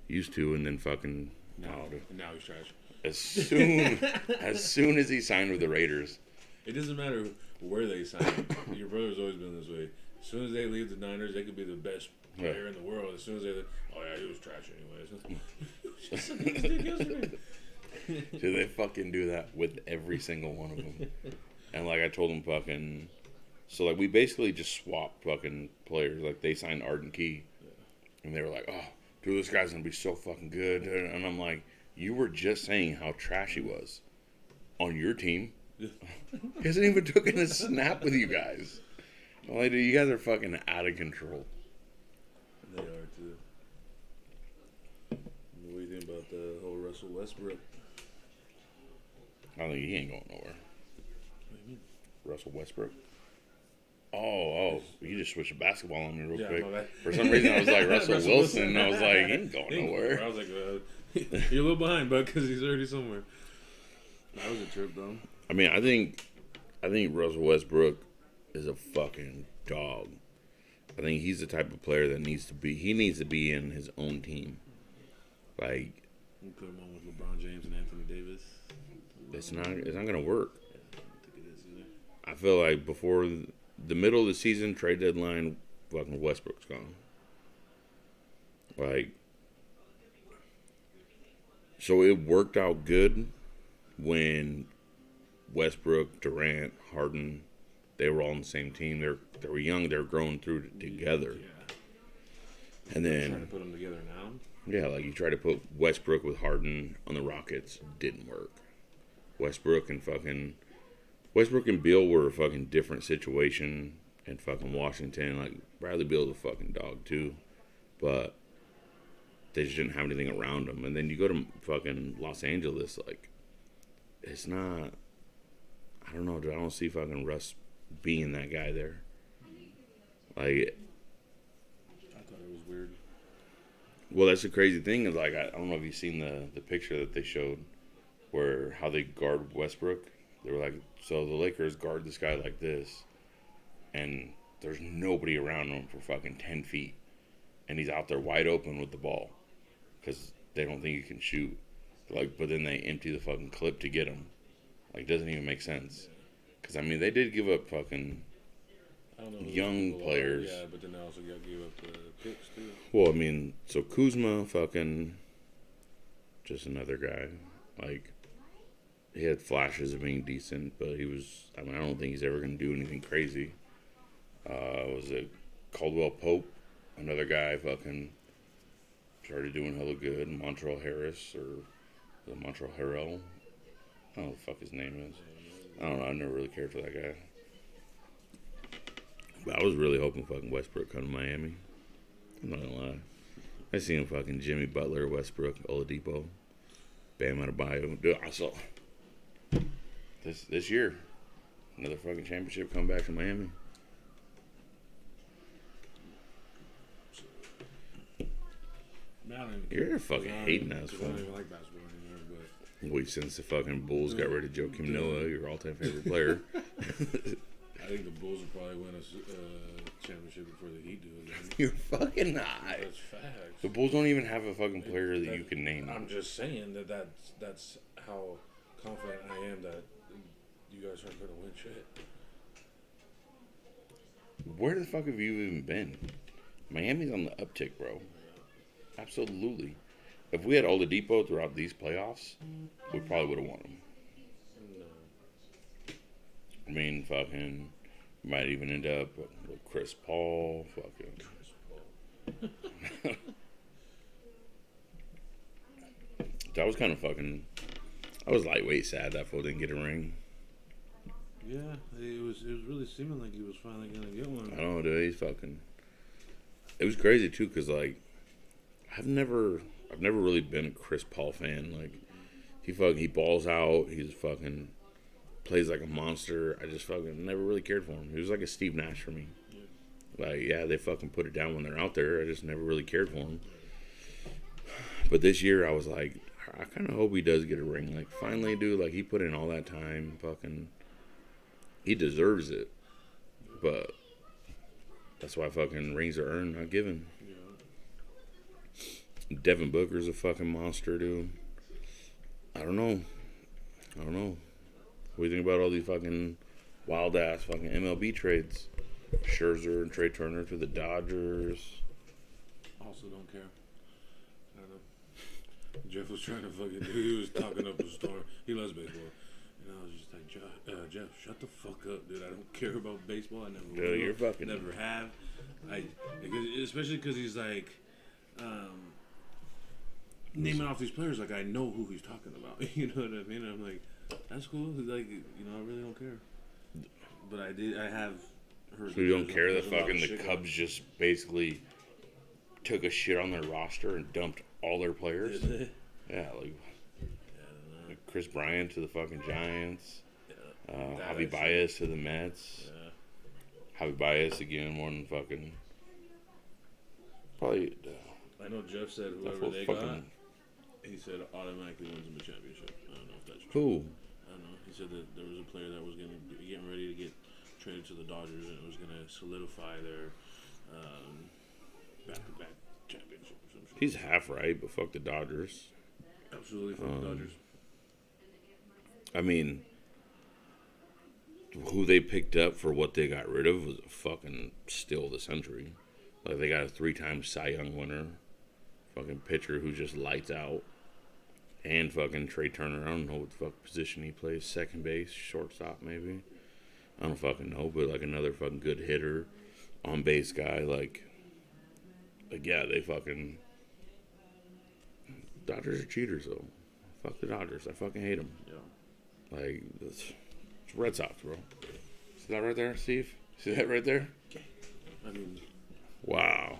Used to, and then fucking Now he's trash. as soon as he signed with the Raiders. It doesn't matter where they sign. Your brother's always been this way. As soon as they leave the Niners, they could be the best player in the world. As soon as they leave, oh yeah, he was trash anyways. Just sucking his dick yesterday. Dude, they fucking do that with every single one of them. And like I told them fucking, so like we basically just swapped fucking players. Like they signed Arden Key, and they were like, oh, dude, this guy's gonna be so fucking good. And I'm like, you were just saying how trash he was on your team. He hasn't even taken a snap with you guys. I'm like, dude, you guys are fucking out of control. They are too. What do you think about the whole Russell Westbrook? I think he ain't going nowhere. What do you mean? Russell Westbrook. Oh, you just switched the basketball on me real quick. My bad. For some reason, I was like Russell Wilson, and I was like, he ain't going nowhere. I was like, you're a little behind, bud, because he's already somewhere. That was a trip, though. I mean, I think Russell Westbrook is a fucking dog. I think he's the type of player that needs to be in his own team. Like, You put him on with LeBron James and Anthony Davis. it's not gonna work. I don't think it is either. I feel like before the middle of the season, trade deadline, fucking Westbrook's gone. Like, so it worked out good when Westbrook, Durant, Harden, they were all on the same team. They were young. They were growing through together. Yeah. And Trying to then, put them together now. yeah, like you try to put Westbrook with Harden on the Rockets, didn't work. Westbrook and Beal were a fucking different situation in fucking Washington. Like, Bradley Beal's a fucking dog too, but they just didn't have anything around him. And then you go to fucking Los Angeles, like, it's not. I don't know, dude. I don't see fucking Russ being that guy there. Like, I thought it was weird. well, that's the crazy thing is, like, I don't know if you've seen the picture that they showed where how they guard Westbrook. They were like, so the Lakers guard this guy like this, and there's nobody around him for fucking 10 feet, and he's out there wide open with the ball because they don't think he can shoot. Like, but then they empty the fucking clip to get him. Like, doesn't even make sense. Because, I mean, they did give up fucking I don't know young players. Yeah, but then they also gave up the picks, too. Well, I mean, so Kuzma, fucking, just another guy. Like, he had flashes of being decent, but I don't think he's ever going to do anything crazy. Was it Caldwell Pope? Another guy fucking started doing hella good. Montrell Harris, or the Montrell Harrell. I don't know what the fuck his name is. I don't know. I never really cared for that guy. But I was really hoping fucking Westbrook come to Miami. I'm not gonna lie. I seen him fucking Jimmy Butler, Westbrook, Oladipo, Bam Adebayo. Dude, I saw this year another fucking championship come back to Miami. Man, I don't even You're care. fucking hating us, I don't fuck. even like basketball anymore, but Well, since the fucking Bulls got rid of Joakim Noah, your all-time favorite player. I think the Bulls will probably win a championship before the Heat do again. You're fucking not. That's facts. The Bulls don't even have a fucking player that you can name. I'm just saying that's how confident I am that you guys aren't going to win shit. Where the fuck have you even been? Miami's on the uptick, bro. Absolutely. If we had Oladipo throughout these playoffs, we probably would have won them. No. I mean, fucking, might even end up with Chris Paul. Fucking. That was kind of fucking. I was lightweight sad that fool didn't get a ring. Yeah, it was really seeming like he was finally going to get one. I don't know, dude. He's fucking. It was crazy too, cause like, I've never really been a Chris Paul fan. Like, he balls out. He's fucking plays like a monster. I just fucking never really cared for him. He was like a Steve Nash for me. Yeah. Like, yeah, they fucking put it down when they're out there. I just never really cared for him. But this year, I was like, I kind of hope he does get a ring. Like, finally, dude, like, he put in all that time. Fucking, he deserves it. But that's why fucking rings are earned, not given. Yeah. Devin Booker's a fucking monster, dude. I don't know. What do you think about all these fucking wild-ass fucking MLB trades? Scherzer and Trey Turner to the Dodgers. Also don't care. I don't know. Jeff was trying to fucking do. He was talking up a storm. He loves baseball. And I was just like, Jeff, shut the fuck up, dude. I don't care about baseball. I never will. Dude, you're fucking... Never have. Especially because he's like... naming off these players like I know who he's talking about. You know what I mean? I'm like, that's cool. Like, I really don't care. But I have heard. So you don't care that fucking the Cubs just basically took a shit on their roster and dumped all their players? Yeah, like Chris Bryant to the fucking Giants. Yeah. Javi Baez to the Mets. Yeah. Javi Baez again, one fucking... Probably... I know Jeff said whoever they got, he said automatically wins them the championship. I don't know if that's true. Who? I don't know. He said that there was a player that was getting ready to get traded to the Dodgers, and it was going to solidify their back-to-back championship or some shit. He's half right, but fuck the Dodgers. Absolutely, fuck the Dodgers. I mean, who they picked up for what they got rid of was a fucking steal of the century. Like, they got a 3-time Cy Young winner. Fucking pitcher who just lights out. And fucking Trey Turner. I don't know what the fuck position he plays. Second base, shortstop maybe. I don't fucking know. But like another fucking good hitter. On base guy. Like yeah, they fucking... Dodgers are cheaters though. Fuck the Dodgers. I fucking hate them. Yeah. Like, it's Red Sox, bro. See that right there, Steve? See that right there? I mean... Wow.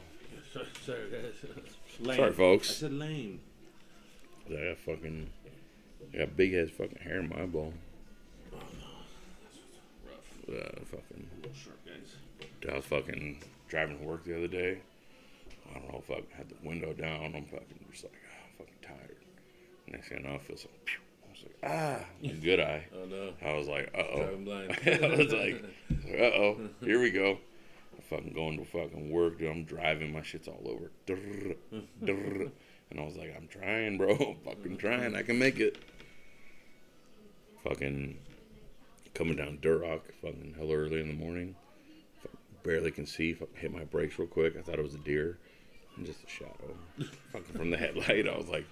Sorry, guys. Lame. Sorry, folks. I said lame. I got big ass fucking hair in my eyeball. Oh no, that's rough. Fucking. Sharp guys. Dude, I was fucking driving to work the other day. I don't know if I had the window down. I'm fucking just like, I'm fucking tired. Next thing I know, I feel so. I was like, good eye. Oh no. I was like, Driving blind. I was like, here we go. I'm fucking going to fucking work, dude. I'm driving, my shit's all over. And I was like, I'm trying, bro. I'm fucking trying. I can make it. Fucking coming down Duroc, fucking hell early in the morning. Barely can see. Fucking hit my brakes real quick. I thought it was a deer. And just a shadow. Fucking from the headlight. I was like,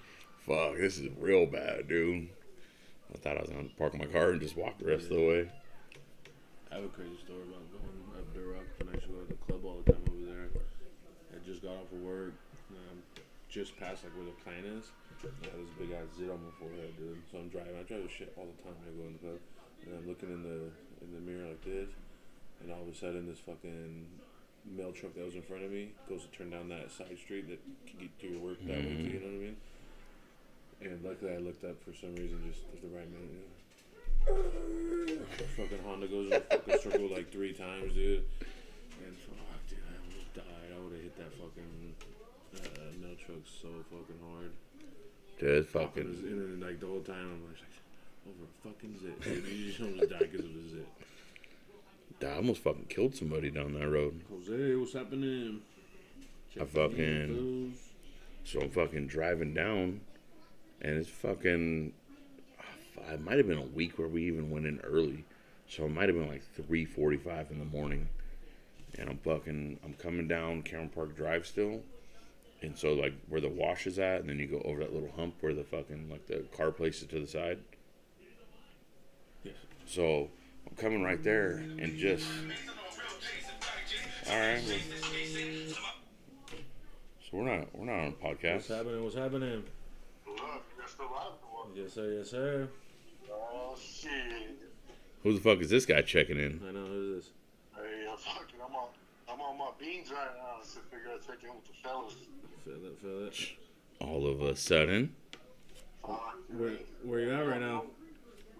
fuck, this is real bad, dude. I thought I was going to park my car and just walk the rest of the way. I have a crazy story about going up Duroc when I used to go to the club all the time over there. I just got off of work. Just past like where the plant is. I had this big ass zit on my forehead, dude. So I'm driving. I drive this shit all the time when I go in the club. And I'm looking in the mirror like this. And all of a sudden this fucking mail truck that was in front of me goes to turn down that side street that can get to your work that way too, you know what I mean? And luckily I looked up for some reason just at the right minute. Fucking Honda goes in a fucking circle like 3 times, dude. And fuck, dude, I almost died. I would have hit that fucking mail truck so fucking hard. Dude, fucking. And then like the whole time I'm like, over a fucking zit. Dude, you just almost died because of the zit. I almost fucking killed somebody down that road. Jose, what's happening? So I'm fucking driving down, and it's fucking. It might have been a week where we even went in early, so it might have been like 3:45 in the morning, and I'm coming down Cameron Park Drive still, and so like where the wash is at, and then you go over that little hump where the fucking like the car place is to the side. Yes. So I'm coming right there, and just all right. So we're not on a podcast. What's happening? Look, you're still live for Yes, sir. Yes, sir. Oh, shit. Who the fuck is this guy checking in? I know who this is. Hey, I'm on my beans right now. So I figure I'd check in with the fellas. Feel it. All of a sudden. Where you at right now?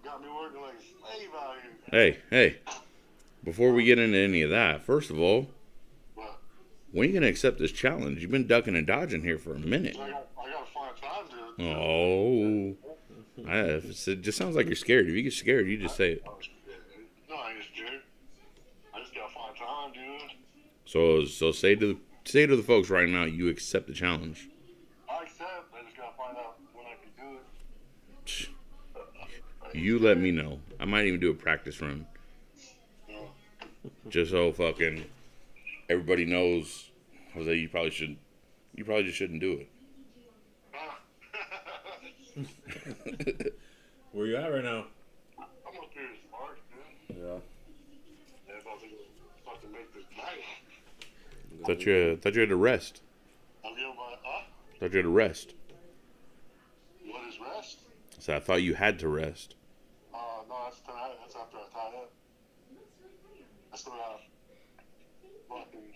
Got me working like a slave out here. Hey. Before we get into any of that, first of all, when are you going to accept this challenge? You've been ducking and dodging here for a minute. I gotta find time to Oh. It just sounds like you're scared. If you get scared, you just say it. I was scared, dude. No, I ain't scared. I just gotta find time, dude. So say to the folks right now, you accept the challenge. I accept. I just gotta find out when I can do it. You let me know. I might even do a practice run. Yeah. Just so fucking everybody knows, Jose, you probably just shouldn't do it. Where you at right now? I'm up here in Sparks, dude. Yeah. Yeah, about to make this night. Thought you had to rest. I'm getting my, Thought you had to rest. what is rest? So I thought you had to rest. No, that's tonight. That's after I tie up. I still got fucking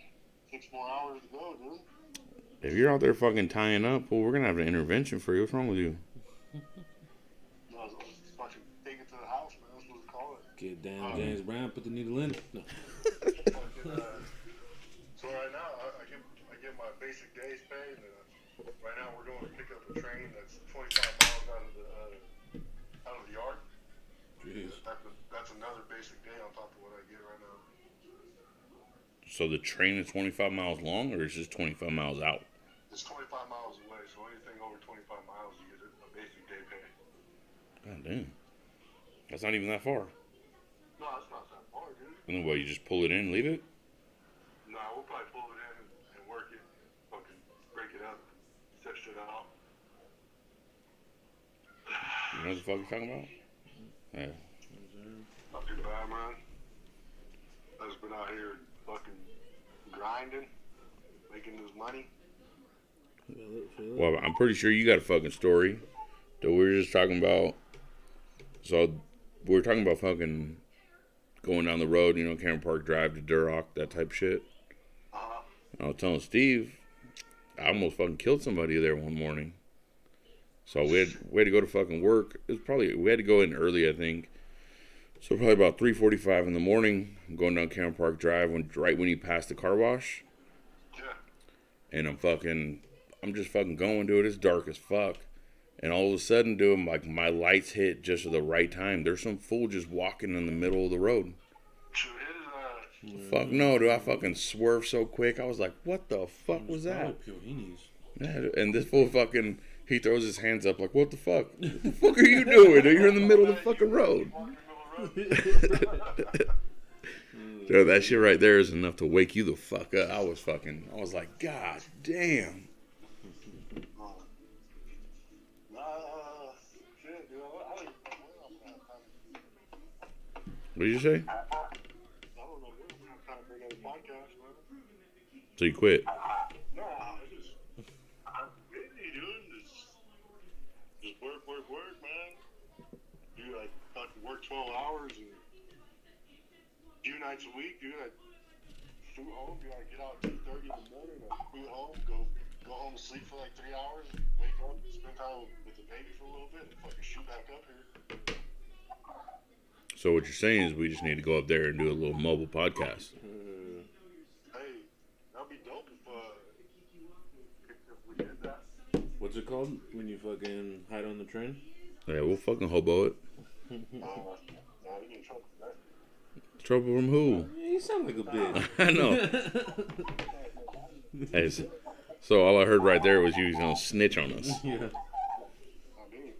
6 more hours to go, dude. If you're out there fucking tying up, well, we're gonna have an intervention for you. What's wrong with you? No, I was fucking take it to the house, man. That's what we call it. Get down, James Brown. Put the needle in. No. Fucking, so right now, I get my basic day's pay, and right now we're going to pick up a train that's 25 miles out of the yard. Jeez. That's another basic day on top of what I get right now. So the train is 25 miles long, or is just 25 miles out? It's 25 miles away, so anything over 25 miles, you get a basic day pay. God damn. That's not even that far. No, it's not that far, dude. And then what, you just pull it in and leave it? No, we'll probably pull it in and work it, fucking break it up, set shit out. You know what the fuck you're talking about? Yeah. Not too bad, man. I just been out here fucking grinding, making this money. Feel it. Well, I'm pretty sure you got a fucking story that we were just talking about. So we were talking about fucking going down the road, Cameron Park Drive to Duroc, that type of shit. Uh-huh. I was telling Steve, I almost fucking killed somebody there one morning. So we had to go to fucking work. We had to go in early, I think. So probably about 3:45 in the morning. I'm going down Cameron Park Drive right when you pass the car wash. Yeah. And I'm just fucking going, dude. It's dark as fuck. And all of a sudden, dude, like my lights hit just at the right time. There's some fool just walking in the middle of the road. Shoot his Fuck no, dude. I fucking swerved so quick. I was like, what the fuck was that? Probably Piohinis. Yeah, and this fool fucking, he throws his hands up like, what the fuck? What the fuck are you doing? You're in the middle of the fucking road. Dude, that shit right there is enough to wake you the fuck up. I was like, God damn. Shit, dude. I don't even know What did you say? I don't know when I'm gonna have time to bring out a podcast, man. So you quit? No, I'm busy, dude. Just work, man. Dude, I fucking work 12 hours and a few nights a week, dude. I shoot home, dude. I get out at 2:30 in the morning, I shoot home, go home, sleep for like 3 hours, wake up, spend time with the baby for a little bit, and fucking shoot back up here. So what you're saying is we just need to go up there and do a little mobile podcast. Hey, that'd be dope if we did that. What's it called when you fucking hide on the train? Yeah, we'll fucking hobo it. No, you get in trouble for that. Trouble from who? Yeah, you sound like a bitch. I know. Hey, so all I heard right there was you was gonna snitch on us. Yeah. I mean,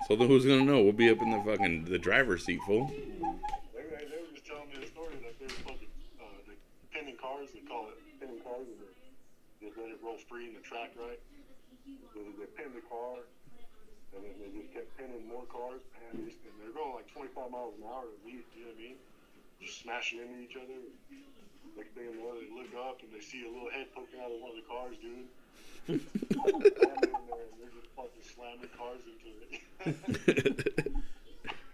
So then who's gonna know? We'll be up in the driver's seat, fool. they were just telling me a story that they were fucking pinning cars. They call it pinning cars, and they let it roll free in the track, right? They pinned the car, and then they just kept pinning more cars, and they're going like 25 miles an hour at least. You know what I mean? Just smashing into each other. Next thing you know, they look up and they see a little head poking out of one of the cars, dude. And they're just fucking slamming cars into it.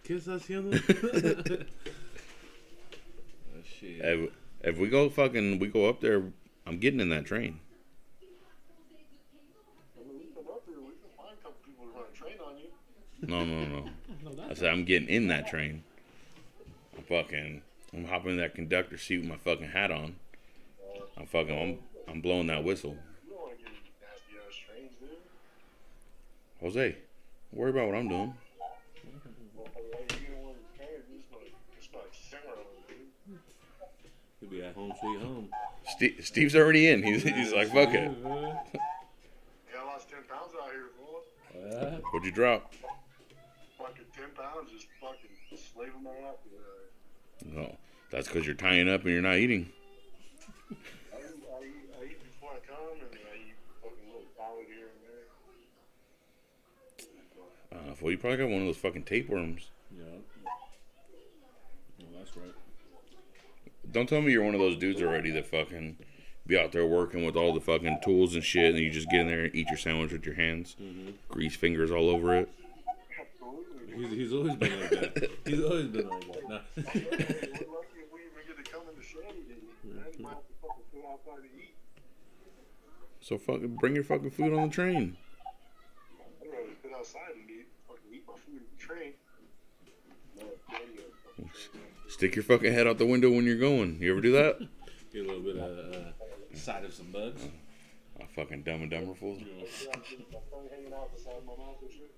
¿Qué estás haciendo? Oh, shit. If we go up there, I'm getting in that train. I mean, we come up here, we can find a couple people to run a train on you. No. I said I'm getting in that train. I'm hopping in that conductor seat with my fucking hat on. I'm blowing that whistle. You don't want to get in nasty ass trains, dude. Jose, don't worry about what I'm doing. He'll be at home, sweet home. Steve's already in. He's like, fuck it. Yeah, I lost 10 pounds out here, boy. Yeah. What'd you drop? Fucking 10 pounds, just fucking slaving my life. No, that's because you're tying up and you're not eating. I eat before I come, and I eat fucking little salad here and there. Well, you probably got one of those fucking tapeworms. Yeah. Well, that's right. Don't tell me you're one of those dudes already that fucking be out there working with all the fucking tools and shit, and you just get in there and eat your sandwich with your hands, grease fingers all over it. He's always been like that. He's always been like that. Nah. We're lucky if we even get to come in the shed and eat. Then you might have to fucking sit outside to eat. So fucking bring your fucking food on the train. I'd rather sit outside and fucking eat my food in the train. Stick your fucking head out the window when you're going. You ever do that? Get a little bit of side of some bugs. A fucking Dumb and Dumber fool. Hanging out the side of my mouth and shit.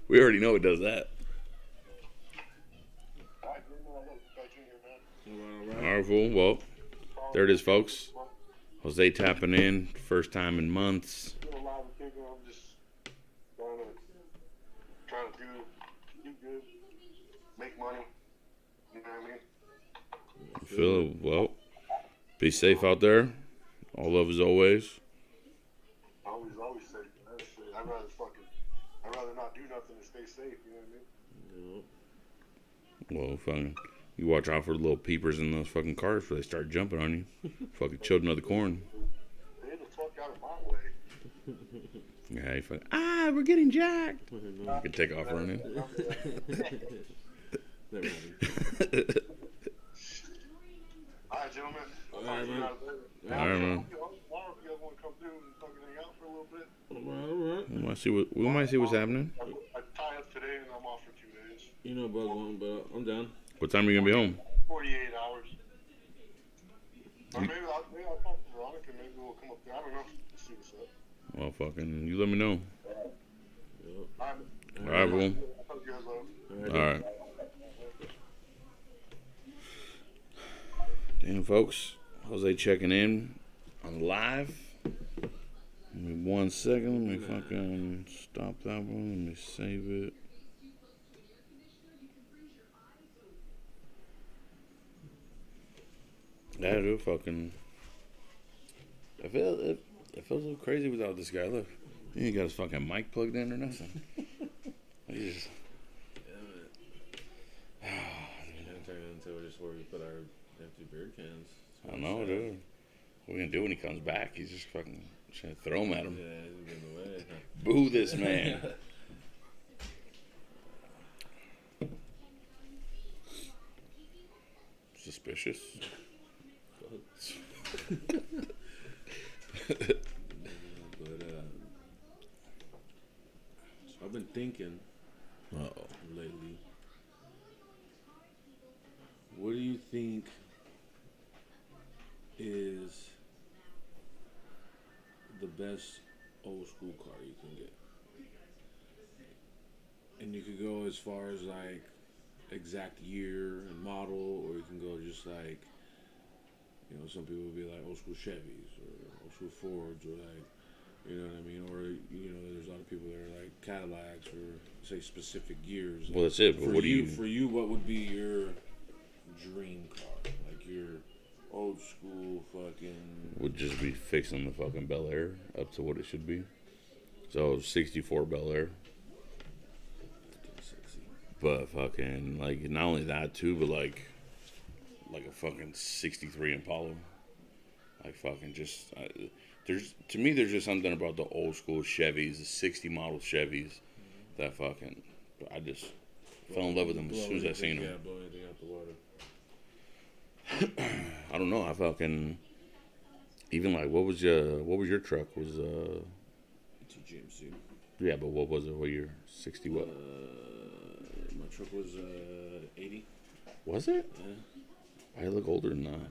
We already know it does that. Alright, back in here, man. All right. Alright, fool. Well, there it is, folks. Jose tapping in. First time in months. Still alive and kicking. I'm just trying to do good, make money. You know what I mean? Phil, well, be safe out there. All love as always. Always safe. Man. I'd rather not do nothing and stay safe. You know what I mean? Well, fucking, you watch out for the little peepers in those fucking cars before they start jumping on you. Fucking children of the corn. Stay the fuck out of my way. Yeah, you fucking, we're getting jacked. You can take off running. Never mind. Alright, gentlemen. All right, man. All right, man. If you guys want to come through and fucking hang out for a little bit, All right. We might see what's happening. I tie up today and I'm off for 2 days. You know, bug one, but I'm down. What time are you gonna be home? 48 hours. Or maybe I'll talk to Veronica. Maybe we'll come up there. I don't know. Let's see what's up. Well, fucking, you let me know. Alright. All right, fool. I'll talk to you guys later. All right. Damn, folks. Jose checking in on live. Give me 1 second. Let me fucking stop that one. Let me save it. Yeah, dude, fucking. It feels a little crazy without this guy. Look, he ain't got his fucking mic plugged in or nothing. He just. Can't turn it into just where we put our empty beer cans. I know, dude. What are we gonna do when he comes back? He's just fucking trying to throw them at him. Yeah, he's getting away. Boo this man. Suspicious. But I've been thinking lately. What do you think is the best old school car you can get? And you could go as far as like exact year and model, or you can go just like, you know, some people would be like old school Chevys or old school Fords, or like, you know what I mean? Or, you know, there's a lot of people that are like Cadillacs or say specific years. Well, that's it. But For what do you? For you, what would be your dream car? Like your old school fucking. Would just be fixing the fucking Bel Air up to what it should be. So 64 Bel Air. Sexy. But fucking like not only that too, but like a fucking 63 Impala. Like fucking just there's just something about the old school Chevys, the 60 model Chevys, that fucking I just fell in love with them as soon as I seen them. Yeah, blow anything out the water. I don't know. I fucking even like what was your truck? Was It's a GMC. yeah, but what was it? What year? 60 what? My truck was 80. Was it? Yeah. I look older than that.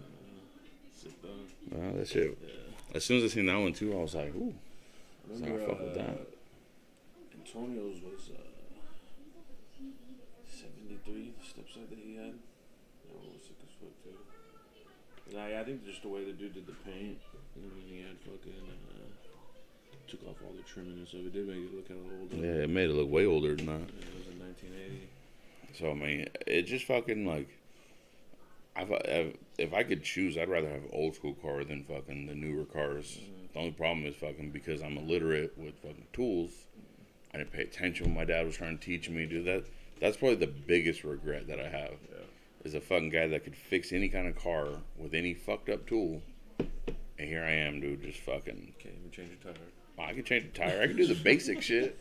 Sick dog. That shit. Yeah. As soon as I seen that one too, I was like, ooh. So I fuck with that. Antonio's was 73, the stepside that he had. That one was sick as fuck too. And I think just the way the dude did the paint, I mean, he had fucking took off all the trimming and stuff. It did make it look kind of old. Yeah, it made it look way older than that. It was in 1980. So I mean, it just fucking like, if I could choose, I'd rather have an old school car than fucking the newer cars. Mm-hmm. The only problem is fucking because I'm illiterate with fucking tools. I didn't pay attention when my dad was trying to teach me to do that. That's probably the biggest regret that I have. Yeah. Is a fucking guy that could fix any kind of car with any fucked up tool. And here I am, dude, just fucking. Can't even change a tire. I can change a tire. I can do the basic shit.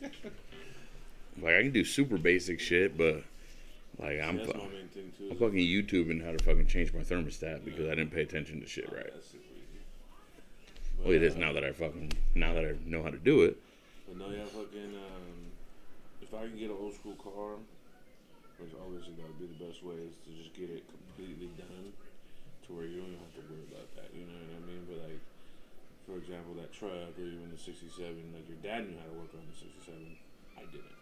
Like, I can do super basic shit, but like I'm fucking YouTubing how to fucking change my thermostat because I didn't pay attention to shit right. Well, it is now that I know how to do it. But no, yeah, fucking. If I can get an old school car, which obviously that would be the best way, is to just get it completely done to where you don't even have to worry about that. You know what I mean? But like, for example, that truck or even the '67, like your dad knew how to work on the '67. I didn't.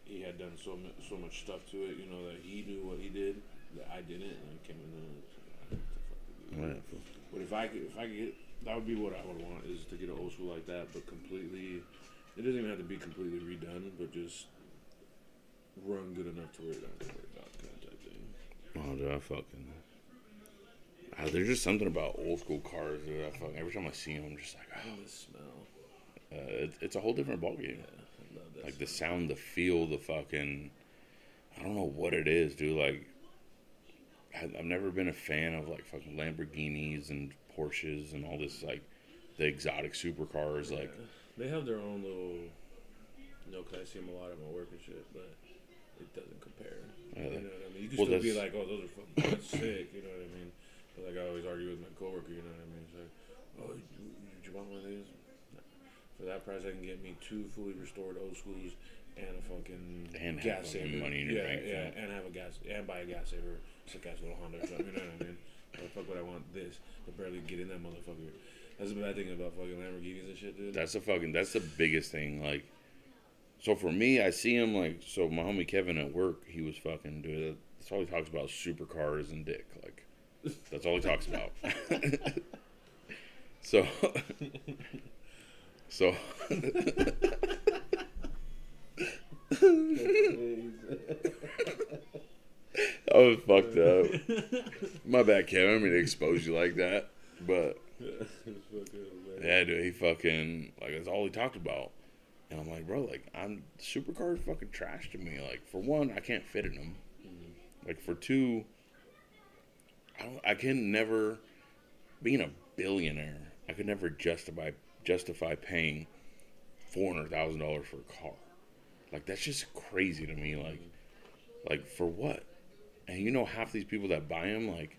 He had done so much stuff to it, you know, that he knew what he did that I didn't, and I came in there. And but if I could get, that would be what I would want, is to get an old school like that, but completely. It doesn't even have to be completely redone, but just run good enough to where you don't have to worry about kind of type thing. Oh, dude, I fucking. There's just something about old school cars, dude. Every time I see them, I'm just like, oh, the smell. It's a whole different ballgame. Yeah, I love that. Like the sound, the feel, the fucking. I don't know what it is, dude. Like, I've never been a fan of like fucking Lamborghinis and Porsches and all this like the exotic supercars. Like, they have their own little. You know, 'cause I see them a lot at my work and shit, but it doesn't compare. You know what I mean? You can still be like, oh, those are fucking that's sick. You know what I mean? But like I always argue with my coworker. You know what I mean? It's like, oh, did you want one of these? For that price, I can get me 2 fully restored old schools and a fucking gas saver. Money in your bank. Yeah, and have a gas and buy a gas saver, sick ass little Honda truck. You know what I mean? Why the fuck would I want this to barely get in that motherfucker? That's the bad thing about fucking Lamborghinis and shit, dude. That's the biggest thing. Like, so for me, I see him like, so my homie Kevin at work, he was fucking doing it. That's all he talks about, supercars and dick. Like, that's all he talks about. So I was fucked up. My bad, Kevin. I didn't mean to expose you like that, but yeah, dude, he fucking like that's all he talked about. And I'm like, bro, like, supercars fucking trash to me. Like, for one, I can't fit in them. Mm-hmm. Like, for two, I can never, being a billionaire, I could never justify paying $400,000 for a car. Like, that's just crazy to me. Like, for what? And you know, half these people that buy them, like,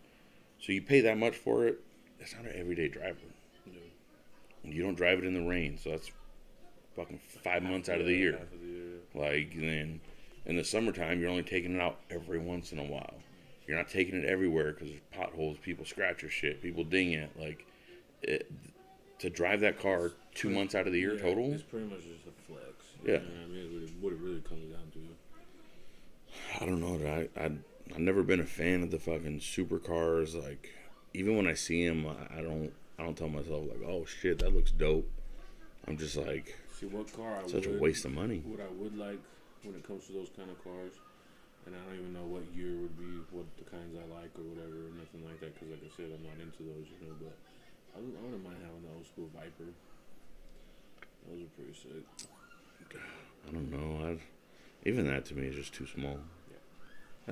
so you pay that much for it, it's not an everyday driver. No. And you don't drive it in the rain, so that's fucking 5 months out of the year. Like, then in the summertime, you're only taking it out every once in a while. You're not taking it everywhere because there's potholes, people scratch your shit, people ding it. Like, to drive that car 2 months out of the year total. It's pretty much just a flex. Yeah. You know what I mean? What it really comes down to. I don't know. I've never been a fan of the fucking supercars. Like, even when I see them, I don't tell myself like, oh shit, that looks dope. I'm just like, see what car such a waste of money. What I would like when it comes to those kind of cars, and I don't even know what year would be what the kinds I like or whatever, or nothing like that. Because like I said, I'm not into those, you know. But I wouldn't mind having the old school Viper. Those are pretty sick. I don't know. Even that to me is just too small. Yeah.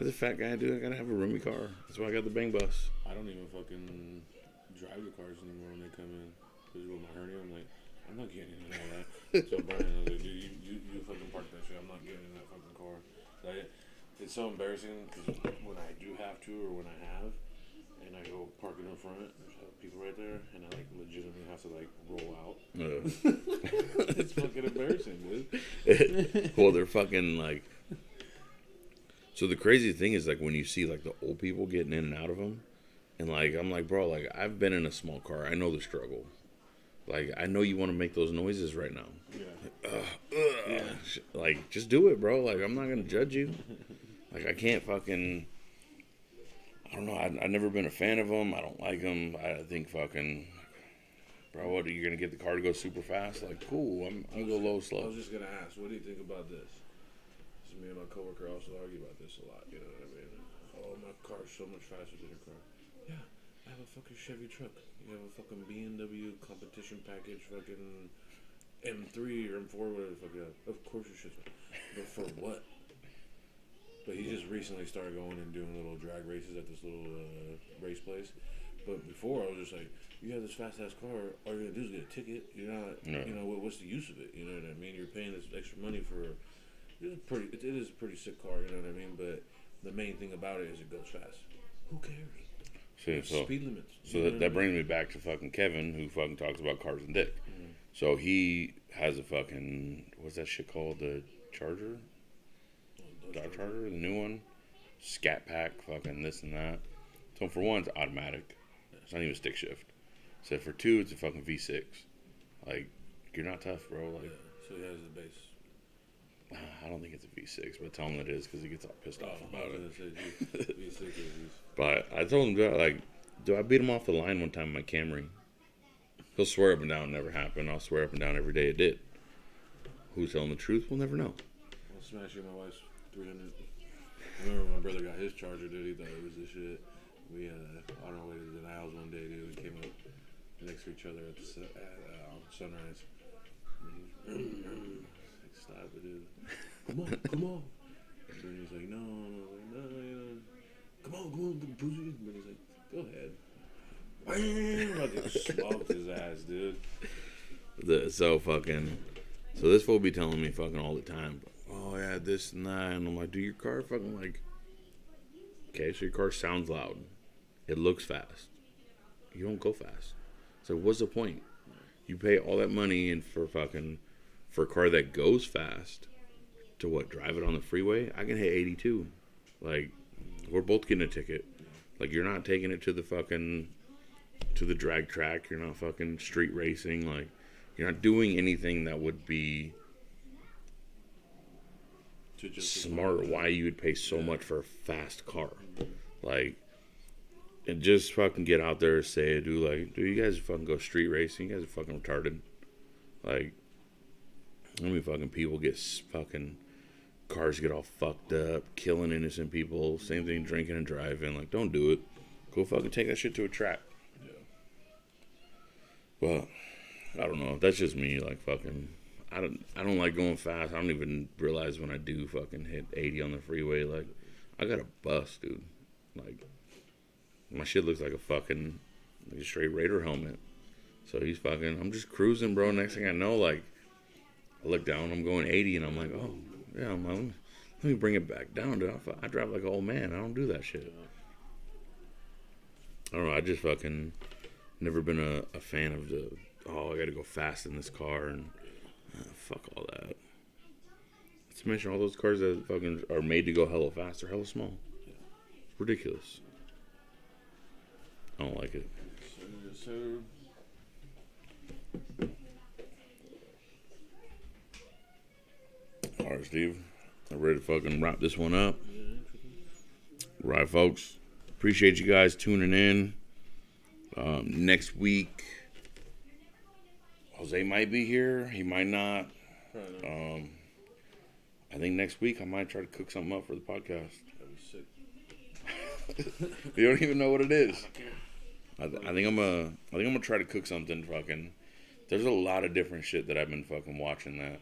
As a fat guy, dude, I gotta have a roomy car. That's why I got the bang bus. I don't even fucking drive the cars anymore when they come in. Because with my hernia, I'm like, I'm not getting in all that. So Brian, I was like, dude, you fucking park that shit. I'm not getting in that fucking car. Like, it's so embarrassing because when I do have to, or when I have, and I go park in the front, there's people right there, and I like legitimately have to like roll out. It's fucking embarrassing, dude. Well, they're fucking like. So the crazy thing is like when you see like the old people getting in and out of them, and like I'm like, bro, like I've been in a small car. I know the struggle. Like, I know you want to make those noises right now. Yeah. Like, just do it, bro. Like, I'm not gonna judge you. Like, I can't fucking. I don't know. I've never been a fan of them. I don't like them. I think fucking. Bro, what are you gonna get the car to go super fast? Like, cool. I'm gonna go low, I slow. was just gonna ask, what do you think about this? 'Cause me and my coworker also argue about this a lot. You know what I mean? Oh, my car's so much faster than your car. Yeah, I have a fucking Chevy truck. You have a fucking BMW competition package, fucking M3 or M4, whatever the fuck you have. Of course you should. But for what? But he just recently started going and doing little drag races at this little race place. But before, I was just like, you have this fast ass car, all you're gonna do is get a ticket. You're not, No. you know, what's the use of it? You know what I mean? You're paying this extra money for. It is a pretty sick car. You know what I mean? But the main thing about it is it goes fast. Who cares? See, There's so speed limits. so You know that what I brings me back to fucking Kevin, who fucking talks about cars and dick. Mm-hmm. So he has a fucking what's that shit called? The Charger, mean? Dodge Charger, the new one, Scat Pack, fucking this and that. So for one, it's automatic. It's not even stick shift. So for two, it's a fucking V6. Like, you're not tough, bro. Yeah. Like, So he has the base. I don't think it's a V6, but tell him it is because he gets all pissed off about it. He's But I told him, like, do I beat him off the line one time in my Camry? He'll swear up and down it never happened. I'll swear up and down every day it did. Who's telling the truth? We'll never know. I'll smash you my wife's 300. I remember when my brother got his Charger, dude. He thought it was this shit. We on our way to the Niles one day, dude. We came up next to each other at sunrise. Like, stop it, dude. Come on. And he's like, no, you know. Come on, pussy. But he's like, go ahead. Bam! I just smoked his ass, dude. So this fool be telling me fucking all the time, oh yeah, this and that, and I'm like, dude, your car fucking like, okay, so your car sounds loud, it looks fast, you don't go fast. So what's the point? You pay all that money and for a car that goes fast to what, drive it on the freeway? I can hit 82. Like, we're both getting a ticket. Like, you're not taking it to the drag track. You're not fucking street racing. Like, you're not doing anything that would be smart. Why you would pay so much for a fast car? Like, and just fucking get out there and say it, dude. Like, dude, you guys fucking go street racing. You guys are fucking retarded. Like, how many fucking people get fucking cars get all fucked up, killing innocent people. Same thing, drinking and driving. Like, don't do it. Go fucking take that shit to a track. Well, I don't know. That's just me. Like, fucking, I don't like going fast. I don't even realize when I do fucking hit 80 on the freeway. Like, I got a bus, dude. Like, my shit looks like a straight Raider helmet. So he's fucking, I'm just cruising, bro. Next thing I know, like, I look down, I'm going 80, and I'm like, oh, yeah, let me bring it back down, dude. I drive like an old man. I don't do that shit. I don't know. I just fucking never been a fan of I gotta go fast in this car, and fuck all that. Not to mention all those cars that fucking are made to go hella fast are hella small. It's ridiculous. I don't like it. So, Alright, Steve. I'm ready to fucking wrap this one up. Right, folks. Appreciate you guys tuning in. Next week, Jose might be here. He might not. I think next week I might try to cook something up for the podcast. that'd be sick. You don't even know what it is. I think I'm gonna try to cook something fucking. There's a lot of different shit that I've been fucking watching that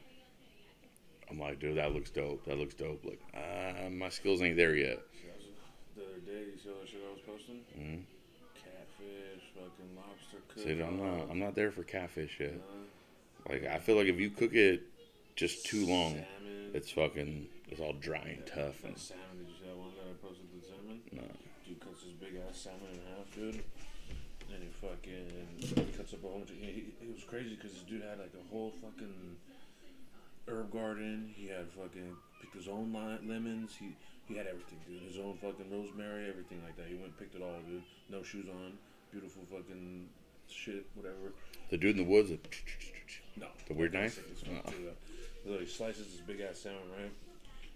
I'm like, dude, that looks dope. That looks dope. Like, my skills ain't there yet. The other day, you see all that shit I was posting? Mm-hmm. Catfish, fucking lobster cook. See, I'm not there for catfish yet. Like, I feel like if you cook it just too long, salmon. it's all dry and tough. And Salmon, did you see that one that I posted the salmon? no. Dude cuts this big ass salmon in half, dude. And he cuts up a whole bunch of. It was crazy because this dude had like a whole fucking herb garden. He had fucking picked his own lemons. He had everything, dude. His own fucking rosemary, everything like that. He went and picked it all, dude. No shoes on. Beautiful fucking shit, whatever. The dude in the woods. No. The weird That's knife? sick as fuck, too, so he slices this big ass salmon, right?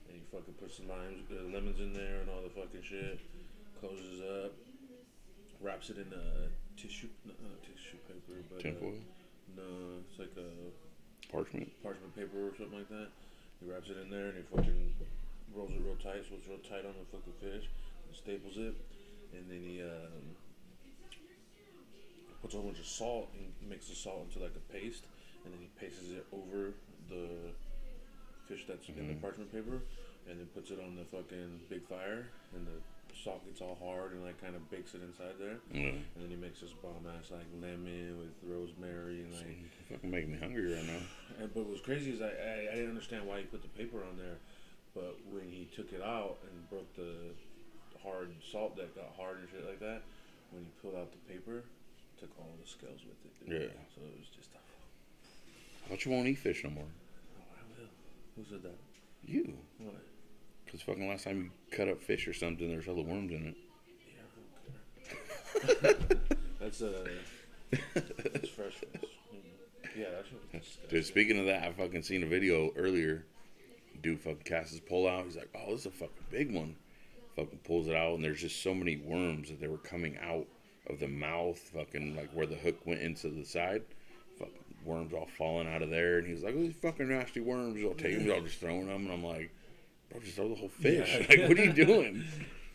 And he fucking puts some lemons in there and all the fucking shit. Closes up. Wraps it in tissue, not tissue paper, but Tinfoil? no, it's like a Parchment? paper or something like that. He wraps it in there and he fucking rolls it real tight, so it's real tight on the fucking fish. And staples it, and then he puts a whole bunch of salt and makes the salt into like a paste, and then he pastes it over the fish that's in the parchment paper, and then puts it on the fucking big fire, and the salt gets all hard and like kind of bakes it inside there, Yeah. and then he makes this bomb ass like lemon with rosemary and like. Fucking making me hungry right now. But what's crazy is I didn't understand why he put the paper on there, but when he took it out and broke the hard salt that got hard and shit like that, when he pulled out the paper, took all the scales with it. Dude. Yeah. So it was just. How about you won't eat fish no more? Oh, I will. Who said that? You. What? Because fucking last time you cut up fish or something, there's other worms in it. Yeah, I don't care. That's fresh fish. Yeah, that shit was disgusting. Dude, speaking of that, I fucking seen a video earlier. Dude fucking casts his pole out. He's like, oh, this is a fucking big one. Fucking pulls it out, and there's just so many worms that they were coming out of the mouth, fucking like where the hook went into the side. Fucking worms all falling out of there. And he's like, oh, these fucking nasty worms. I'll take them. Y'all just throwing them. And I'm like, bro, just throw the whole fish. Yeah. Like, what are you doing?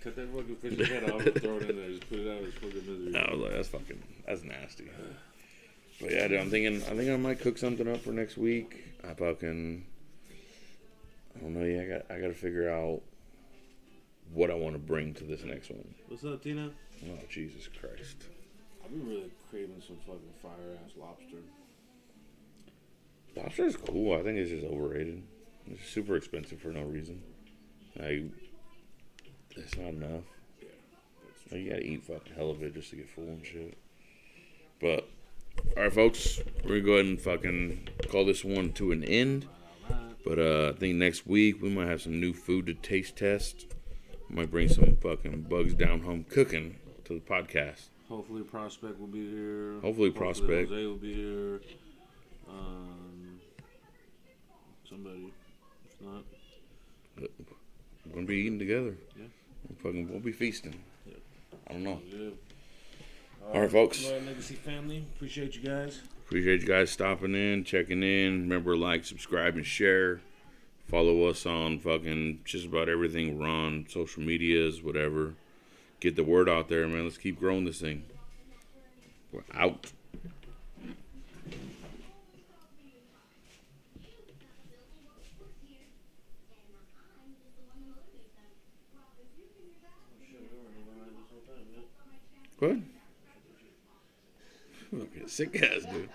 Cut that fucking fish's head off and throw it in there. Just put it out of his fucking misery. I was like, that's nasty. But yeah, dude, I think I might cook something up for next week. I don't know. Yeah, I got to figure out what I want to bring to this next one. What's up, Tina? Oh, Jesus Christ. I've been really craving some fucking fire ass lobster. Lobster is cool. I think it's just overrated. It's super expensive for no reason. It's not enough. Yeah, that's true. You gotta eat fucking hell of it just to get full and shit. But, alright, folks. We're gonna go ahead and fucking call this one to an end. But I think next week we might have some new food to taste test. Might bring some fucking Bugs Down Home cooking to the podcast. Hopefully Prospect will be here. Hopefully Prospect. Jose will be here. Somebody. If not. We're gonna be eating together. Yeah. We'll be feasting. Yeah. I don't know. Yeah. All right, folks. Loyal Legacy family. Appreciate you guys. Appreciate you guys stopping in, checking in. Remember, like, subscribe, and share. Follow us on fucking just about everything we're on, social medias, whatever. Get the word out there, man. Let's keep growing this thing. We're out. What? Sick ass, dude.